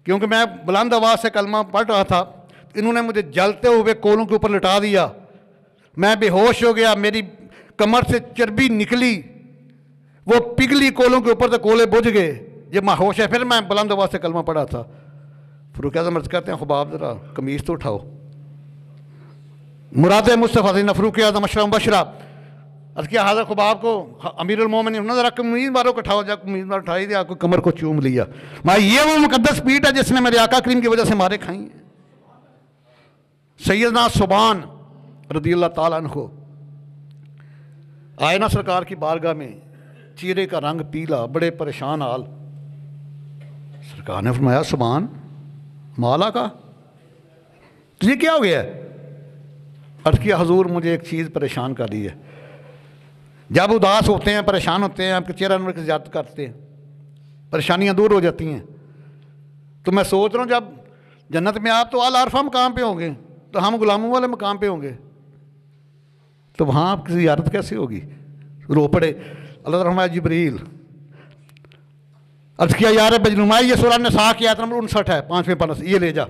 کیونکہ میں بلند آواز سے کلمہ پڑھ رہا تھا، انہوں نے مجھے جلتے ہوئے کولوں کے اوپر لٹا دیا، میں بے ہوش ہو گیا، میری کمر سے چربی نکلی، وہ پگھلی کولوں کے اوپر سے کولے بجھ گئے، جب میں ہوش ہے پھر میں بلند آواز سے کلمہ پڑھا تھا۔ فاروق اعظم عرض کرتے ہیں خباب ذرا قمیص تو اٹھاؤ، مراد مصطفیٰ سیدنا فاروق اعظم اشرف مبشرہ، عرض کیا حضرت خباب کو امیر المومنین ذرا قمیص والوں کو اٹھاؤ، جب قمیص والوں اٹھائی دیا، آپ کو کمر کو چوم لیا، میں یہ وہ مقدس پیٹ ہے جس نے میرے آقا کریم کی وجہ سے مارے کھائی ہیں۔ سیدنا ثوبان رضی اللہ تعالیٰ عنہ آئے نا سرکار کی بارگاہ میں، چہرے کا رنگ پیلا، بڑے پریشان حال۔ سرکار نے فرمایا ثوبان مالا کا تجھے کیا ہو گیا ہے؟ عرض کیا حضور مجھے ایک چیز پریشان کر رہی ہے، جب اداس ہوتے ہیں پریشان ہوتے ہیں آپ کے چہرہ نور کی زیادت کرتے ہیں، پریشانیاں دور ہو جاتی ہیں، تو میں سوچ رہا ہوں جب جنت میں آپ تو اعلیٰ عرفہ مقام پہ ہوں گے تو ہم غلاموں والے مقام پہ ہوں گے، تو وہاں آپ کی زیارت کیسے ہوگی؟ رو پڑے۔ اللہ تعالیٰ فرمایا جبریل، عرض کیا یا رب نمائی، یہ سورہ نساء کی آیت نمبر 59 ہے، 5ویں پارہ سے، یہ لے جا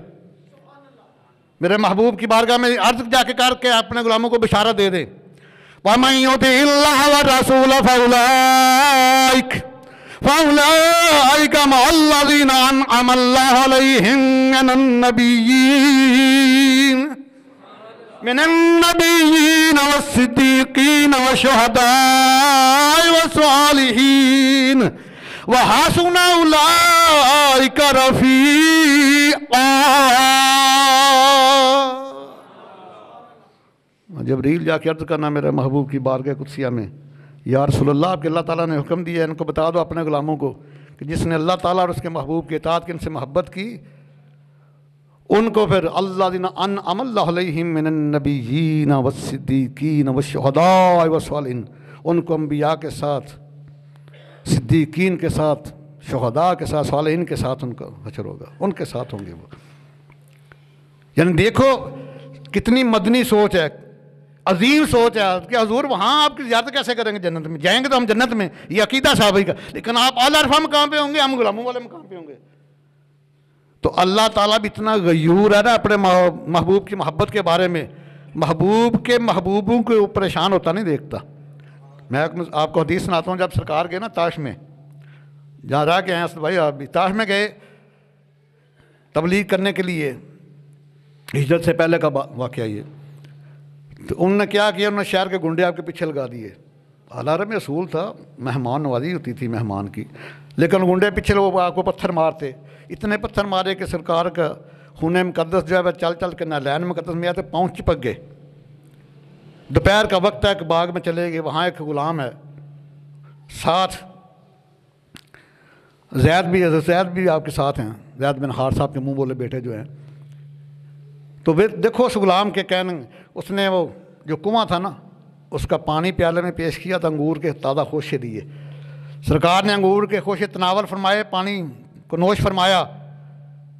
میرے محبوب کی بارگاہ میں عرض جا کے کر کے اپنے غلاموں کو بشارت دے دے، وَمَن يُطِعِ اللَّهَ وَالرَّسُولَ فَأُولَٰئِكَ مَعَ الَّذِينَ أَنْعَمَ اللَّهُ عَلَيْهِم من النبيين والصديقين والشهداء والصالحين وحسن أولئك رفيقا۔ جبریل جا کے عرض کرنا میرے محبوب کی بارگاہ قدسیہ میں، یا رسول اللہ آپ کے اللہ تعالیٰ نے حکم دیا ہے، ان کو بتا دو اپنے غلاموں کو کہ جس نے اللہ تعالیٰ اور اس کے محبوب کی اطاعت کی، ان سے محبت کی، ان کو پھر الذین انعم اللہ علیہم من النبیین والصدیقین والشہداء والصالحین، ان کو انبیاء کے ساتھ، صدیقین کے ساتھ، شہداء کے ساتھ، صالحین کے ساتھ ان کا حشر ہوگا، ان کے ساتھ ہوں گے وہ۔ یعنی دیکھو کتنی مدنی سوچ ہے، عظیم سوچ ہے کہ حضور وہاں آپ کی زیارت کیسے کریں گے؟ جنت میں جائیں گے تو ہم جنت میں، یہ عقیدہ صحابہ کا، لیکن آپ اعلیٰ عرفہ مقام پہ ہوں گے، ہم غلاموں والے مقام پہ ہوں گے۔ تو اللہ تعالیٰ بھی اتنا غیور ہے نا اپنے محبوب کی محبت کے بارے میں، محبوب کے محبوبوں کو پریشان ہوتا نہیں دیکھتا۔ میں آپ کو حدیث سناتا ہوں، جب سرکار گئے نا تاش میں، جہاں رہ کے ہیں اسد بھائی، آپ بھی تاش میں گئے تبلیغ کرنے کے لیے، ہجرت سے پہلے کا واقعہ یہ، تو انہوں نے کیا کیا، انہوں نے شہر کے گنڈے آپ کے پیچھے لگا دیے، عالم میں اصول تھا، مہمان نوازی ہوتی تھی مہمان کی، لیکن گنڈے پیچھے لوگ آپ کو پتھر مارتے، اتنے پتھر مارے کہ سرکار کا خون مقدس جو ہے چل چل کے نالین مقدس میں آتے پاؤں چپک گئے۔ دوپہر کا وقت ہے کہ باغ میں چلے گئے، وہاں ایک غلام ہے، ساتھ زید بھی آپ کے ساتھ ہیں، زید بن حارثہ صاحب کے منہ بولے بیٹے جو ہیں۔ تو دیکھو اس غلام کے کہنے، اس نے وہ جو کنواں تھا نا اس کا پانی پیالے میں پیش کیا تو انگور کے تازہ خوشے دیے۔ سرکار نے انگور کے خوشے تناول فرمائے، پانی کو نوش فرمایا،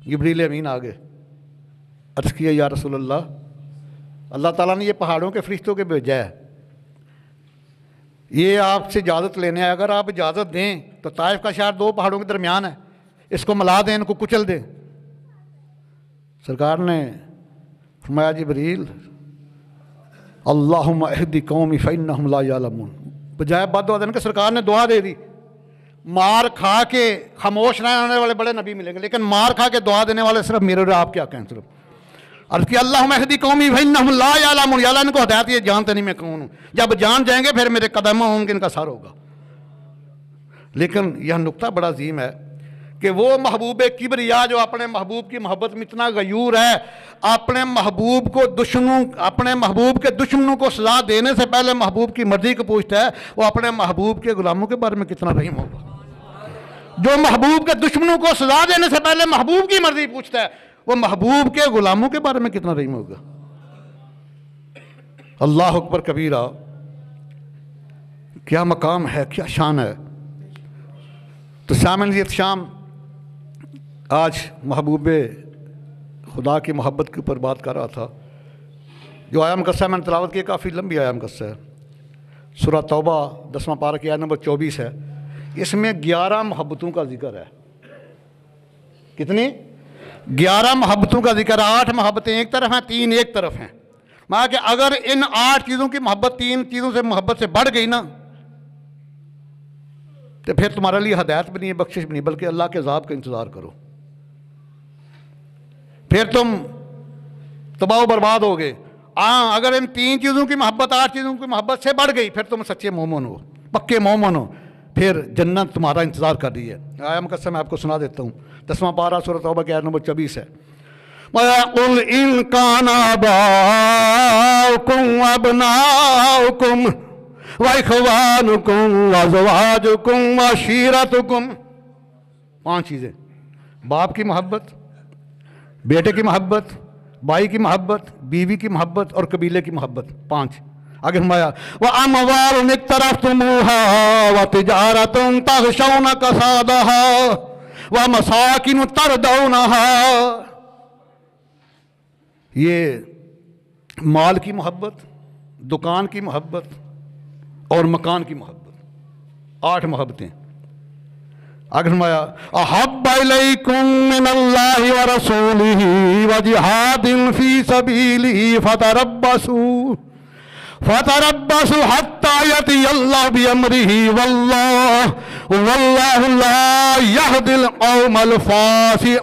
جبریل امین آ گئے، عرض کیا یا رسول اللہ تعالیٰ نے یہ پہاڑوں کے فرشتوں کے بھیجا ہے، یہ آپ سے اجازت لینے آئے، اگر آپ اجازت دیں تو طائف کا شہر 2 پہاڑوں کے درمیان ہے، اس کو ملا دیں، ان کو کچل دیں۔ سرکار نے فرمایا جبریل اللہم اہدی قومی فإنہم لا یعلمون، بجائے بد دعا دینے کے سرکار نے دعا دے دی۔ مار کھا کے خاموش رہنے ہونے والے بڑے نبی ملیں گے، لیکن مار کھا کے دعا دینے والے صرف میرے اور آپ کیا کہیں صرف۔ عرض کہ اللہم اہدی قومی فإنہم لا یعلمون، یا اللہ ان کو ہدایت، یہ جانتے نہیں میں کون ہوں، جب جان جائیں گے پھر میرے قدم ہوں گے، ان کا سر ہوگا۔ لیکن یہ نقطہ بڑا عظیم ہے کہ وہ محبوب کبریا جو اپنے محبوب کی محبت میں اتنا غیور ہے، اپنے محبوب کے دشمنوں کو سزا دینے سے پہلے محبوب کی مرضی کو پوچھتا ہے، وہ اپنے محبوب کے غلاموں کے بارے میں کتنا رحیم ہوگا۔ جو محبوب کے دشمنوں کو سزا دینے سے پہلے محبوب کی مرضی پوچھتا ہے، وہ محبوب کے غلاموں کے بارے میں کتنا رحیم ہوگا۔ اللہ اکبر کبیرہ، کیا مقام ہے، کیا شان ہے۔ تو سامعین یہ شام آج محبوب خدا کی محبت کے اوپر بات کر رہا تھا۔ جو آیا مقصہ میں نے تلاوت کی کافی لمبی آیا مقصہ ہے، سورہ توبہ 10واں پارہ کی آیت نمبر 24 ہے۔ اس میں 11 محبتوں کا ذکر ہے۔ کتنی؟ 11 محبتوں کا ذکر ہے۔ 8 محبتیں ایک طرف ہیں، 3 ایک طرف ہیں۔ مانا کہ اگر ان 8 چیزوں کی محبت 3 چیزوں سے محبت سے بڑھ گئی نا تو پھر تمہارے لیے ہدایت بھی نہیں ہے، بخشش بھی نہیں، بلکہ اللہ کے عذاب کا انتظار کرو، پھر تم تباہ و برباد ہوگے۔ اگر ان 3 چیزوں کی محبت 8 چیزوں کی محبت سے بڑھ گئی پھر تم سچے مومن ہو، پکے مومن ہو، پھر جنت تمہارا انتظار کر رہی ہے۔ آیا مقصد میں آپ کو سنا دیتا ہوں، 10واں پارہ سورہ توبہ کی آیت نمبر 24 ہے۔ وَقُلْ إِنْ كَانَ آبَاؤُكُمْ وَأَبْنَاؤُكُمْ وَإِخْوَانُكُمْ وَأَزْوَاجُكُمْ وَعَشِيرَتُكُمْ، 5 چیزیں: باپ کی محبت، بیٹے کی محبت، بھائی کی محبت، بیوی کی محبت اور قبیلے کی محبت، 5۔ آگے فرمایا وَأَمْوَالٌ اقْتَرَفْتُمُوهَا وَتِجَارَةٌ تَخْشَوْنَ كَسَادَهَا وَمَسَاكِنُ تَرْضَوْنَهَا، یہ مال کی محبت، دکان کی محبت اور مکان کی محبت، 8 محبتیں۔ آگے فرمایا احب الیکم من اللہ ورسولہ وجہاد فی سبیلہ فتربصوا حتی یأتی اللہ بامرہ واللہ لا یہدی القوم الفاسقین۔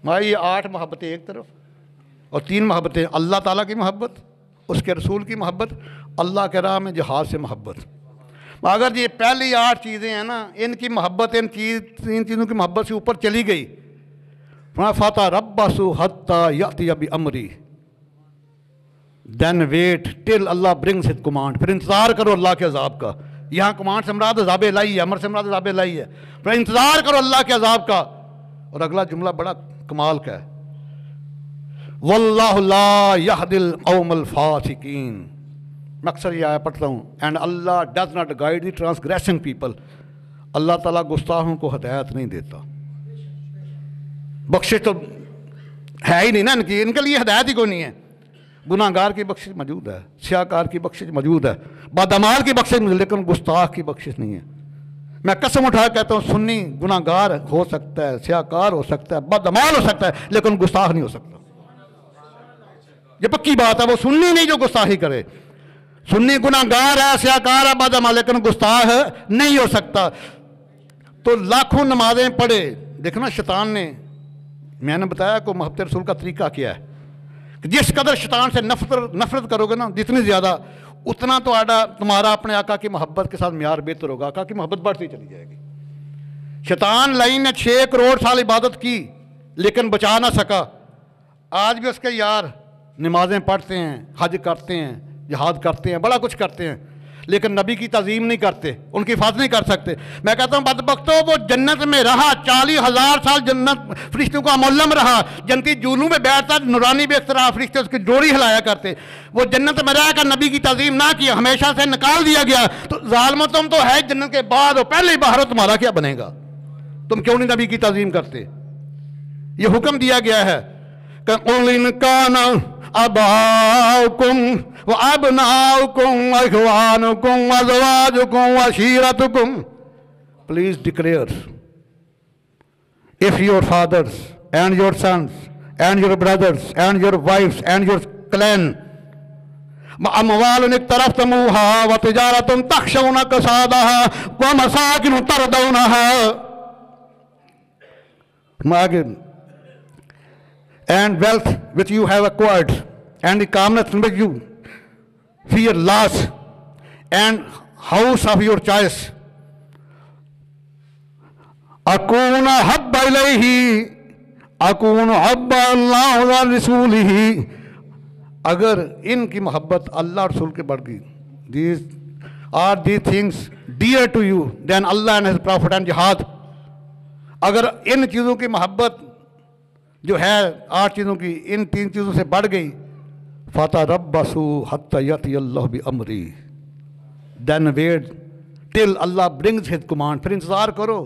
یہ 8 محبتیں ایک طرف اور 3 محبتیں، اللہ تعالیٰ کی محبت، اس کے رسول کی محبت، اللہ کے راہ میں جہاد سے محبت۔ اگر یہ پہلی 8 چیزیں ہیں نا، ان کی محبت، ان 3 چیزوں کی محبت سے اوپر چلی گئی، فَتَرَبَّصُوا حَتَّى يَأْتِيَ بِأَمْرِهِ، then wait till Allah brings his command، پھر انتظار کرو اللہ کے عذاب کا۔ یہاں کمانڈ سے مراد عذاب الہی ہے، امر سے مراد عذاب الہی ہے، پھر انتظار کرو اللہ کے عذاب کا۔ اور اگلا جملہ بڑا کمال کا ہے، واللہ لا یہدی القوم الفاسقین۔ میں اکثر یہ آیا پڑھتا ہوں، and Allah does not guide the transgressing people, Allah تعالیٰ گستاخوں کو ہدایت نہیں دیتا۔ بخشش تو ہے ہی نہیں نا ان کے لیے ہدایت ہی کوئی نہیں ہے۔ گناہ گار کی بخشش موجود ہے، سیاہ کار کی بخشش موجود ہے، بدعمال کی بخشش موجود ہے، لیکن گستاخ کی بخشش نہیں ہے۔ میں قسم اٹھا کہتا ہوں، سنی گناہ گار ہو سکتا ہے، سیاہ کار ہو سکتا ہے، بدعمال ہو سکتا ہے، لیکن گستاخ نہیں ہو سکتا۔ یہ پکی بات ہے، وہ سنی نہیں جو گستاخی کرے۔ سنی گناہ گار ہے، سیاہ کار ہے، بدعمال، لیکن گستاخ نہیں ہو سکتا۔ تو لاکھوں نمازیں پڑھے، دیکھنا شیطان نے، میں نے بتایا کہ محبت رسول کا طریقہ کیا ہے جس قدر شیطان سے نفرت کرو گے نا جتنی زیادہ، اتنا تو تمہارا اپنے آقا کی محبت کے ساتھ معیار بہتر ہوگا، آقا کی محبت بڑھتی چلی جائے گی۔ شیطان لعین نے 6 کروڑ سال عبادت کی لیکن بچا نہ سکا۔ آج بھی اس کے یار نمازیں پڑھتے ہیں، حج کرتے ہیں، جہاد کرتے ہیں، بڑا کچھ کرتے ہیں، لیکن نبی کی تعظیم نہیں کرتے، ان کی حفاظت نہیں کر سکتے۔ میں کہتا ہوں بدبختوں، وہ جنت میں رہا 40,000 سال، جنت فرشتوں کا معلم رہا، جنتی جولوں میں بیٹھتا، نورانی بے اختراع فرشتے اس کی جوڑی ہلایا کرتے، وہ جنت میں رہ کر نبی کی تعظیم نہ کیا، ہمیشہ سے نکال دیا گیا۔ تو ظالمو، تم تو ہے جنت کے بعد ہو، پہلے ہی باہر ہو، تمہارا کیا بنے گا؟ تم کیوں نہیں نبی کی تعظیم کرتے؟ یہ حکم دیا گیا ہے کہ قُلْ إِنْ كَانَ آباؤکم وابناؤکم واخوانکم وازواجکم وعشیرتکم. Please declare, if your fathers and your sons and your brothers and your wives and your clan وأموال اقترفتموها وتجارة تخشون كسادها ومساكن ترضونها and wealth which you have acquired and the calmness in which you fear loss and house of your choice أكون حب إليه أكون حب الله ورسوله. اگر ان کی محبت اللہ اور رسول کے بڑھ گئی, these things dear to you than Allah and his prophet and jihad. اگر ان چیزوں کی محبت جو ہے 8 چیزوں کی, ان 3 چیزوں سے بڑھ گئی, فَتَرَبَّصُوا حَتَّى يَأْتِيَ اللَّهُ بِأَمْرِهِ, then wait till Allah brings his command. پھر انتظار کرو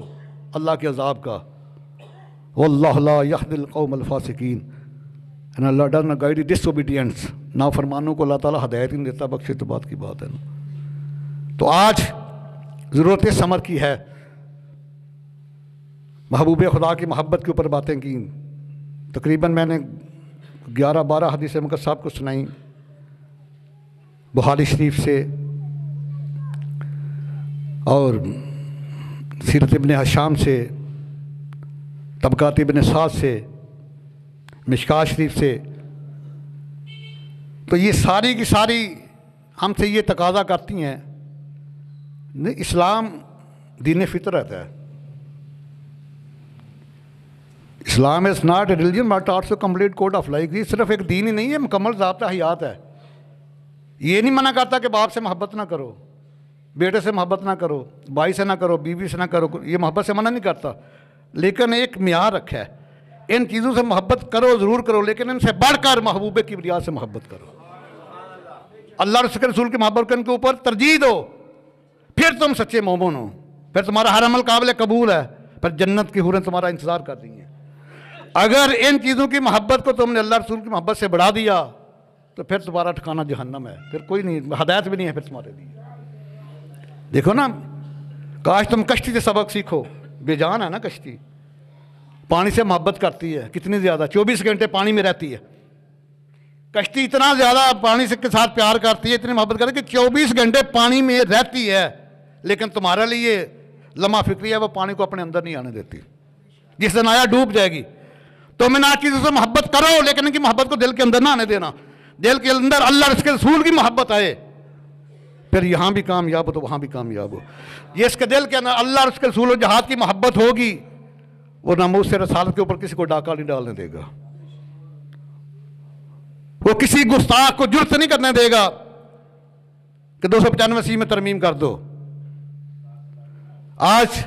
اللہ کے عذاب کا. وَاللَّهُ لَا يَهْدِي الْقَوْمَ الْفَاسِقِينَ, and Allah does not guide the disobedience. نافرمانوں کو اللہ تعالیٰ ہدایت نہیں دیتا, بخشے تو بات کی بات ہے. تو آج ضرورت ثمر کی ہے. محبوب خدا کی محبت کے اوپر باتیں کی. تقریباً میں نے 11-12 حدیث مقدس صاحب کو سنائی, بخاری شریف سے اور سیرت ابن ہشام سے, طبقات ابن سعد سے, مشکات شریف سے. تو یہ ساری کی ساری ہم سے یہ تقاضا کرتی ہیں, اسلام دین فطرت ہے. Islam is not a religion but also complete code of life. یہ صرف ایک دین ہی نہیں ہے, مکمل ضابطہ حیات ہے. یہ نہیں منع کرتا کہ باپ سے محبت نہ کرو, بیٹے سے محبت نہ کرو, بھائی سے نہ کرو, بیوی سے نہ کرو, یہ محبت سے منع نہیں کرتا, لیکن ایک معیار رکھا ہے. ان چیزوں سے محبت کرو ضرور کرو, لیکن ان سے بڑھ کر محبوب کی بنیاد سے محبت کرو. اللہ اور اس کے رسول کی محبت ان کے اوپر ترجیح دو, پھر تم سچے مومن ہو, پھر تمہارا ہر عمل قابل قبول ہے, پھر جنت کی حوریں تمہارا انتظار کر رہی ہیں. اگر ان چیزوں کی محبت کو تم نے اللہ رسول کی محبت سے بڑھا دیا تو پھر تمہارا ٹھکانہ جہنم ہے, پھر کوئی نہیں, ہدایت بھی نہیں ہے پھر تمہارے لیے. دیکھو نا, کاش تم کشتی سے سبق سیکھو. بے جان ہے نا کشتی, پانی سے محبت کرتی ہے کتنی زیادہ, 24 گھنٹے پانی میں رہتی ہے. کشتی اتنا زیادہ پانی سے کے ساتھ پیار کرتی ہے, اتنی محبت کرتی ہے کہ 24 گھنٹے پانی میں رہتی ہے, لیکن تمہارے لیے لمحہ فکری ہے, وہ پانی کو اپنے اندر نہیں آنے دیتی. جس دن آیا ڈوب جائے گی. تم ان چیزوں سے محبت کرو, لیکن ان کی محبت کو دل کے اندر نہ آنے دینا. دل کے اندر اللہ اور اس کے رسول کی محبت آئے, پھر یہاں بھی کامیاب ہو تو وہاں بھی کامیاب ہو. یہ اس کے دل کے اندر اللہ اور اس کے رسول و جہاد کی محبت ہوگی, وہ ناموس سے رسالت کے اوپر کسی کو ڈاکہ نہیں ڈالنے دے گا, وہ کسی گستاخ کو جرت نہیں کرنے دے گا کہ 295 میں ترمیم کر دو. آج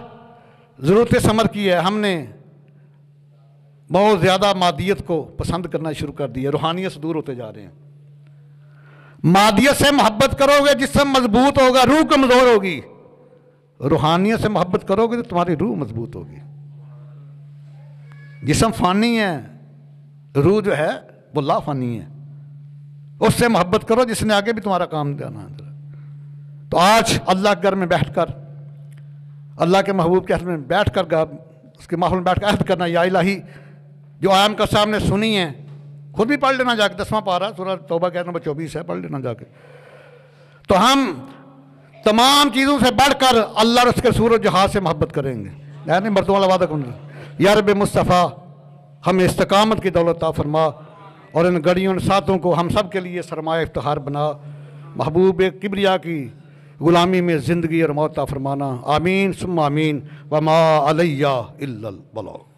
ضرورت ثمر کی ہے, ہم نے بہت زیادہ مادیت کو پسند کرنا شروع کر دیا, روحانیت سے دور ہوتے جا رہے ہیں. مادیت سے محبت کرو گے جسم مضبوط ہوگا, روح کمزور ہوگی. روحانیت سے محبت کرو گے تو تمہاری روح مضبوط ہوگی. جسم فانی ہے, روح جو ہے وہ لا فانی ہے. اس سے محبت کرو جس نے آگے بھی تمہارا کام دینا ہے. تو آج اللہ کے گھر میں بیٹھ کر, اللہ کے محبوب کے گھر میں بیٹھ کر, اس کے ماحول میں بیٹھ کر عہد کرنا, یا الہی جو آیام کا سامنے سنی ہے, خود بھی پڑھ لینا جا کے, 10واں پارہ سورہ توبہ کے نمبر 24 ہے, پڑھ لینا جا کے. تو ہم تمام چیزوں سے بڑھ کر اللہ اور اس کے رسول و جہاد سے محبت کریں گے. یعنی مردوں والا وعدہ کروں گا, یا رب مصطفیٰ ہمیں استقامت کی دولت عطا فرما, اور ان گھڑیوں ساتوں کو ہم سب کے لیے سرمایہ افتخار بنا، محبوب کبریا کی غلامی میں زندگی اور موت عطا فرمانا، آمین ثم آمین، وما علیہ الا البلاغ۔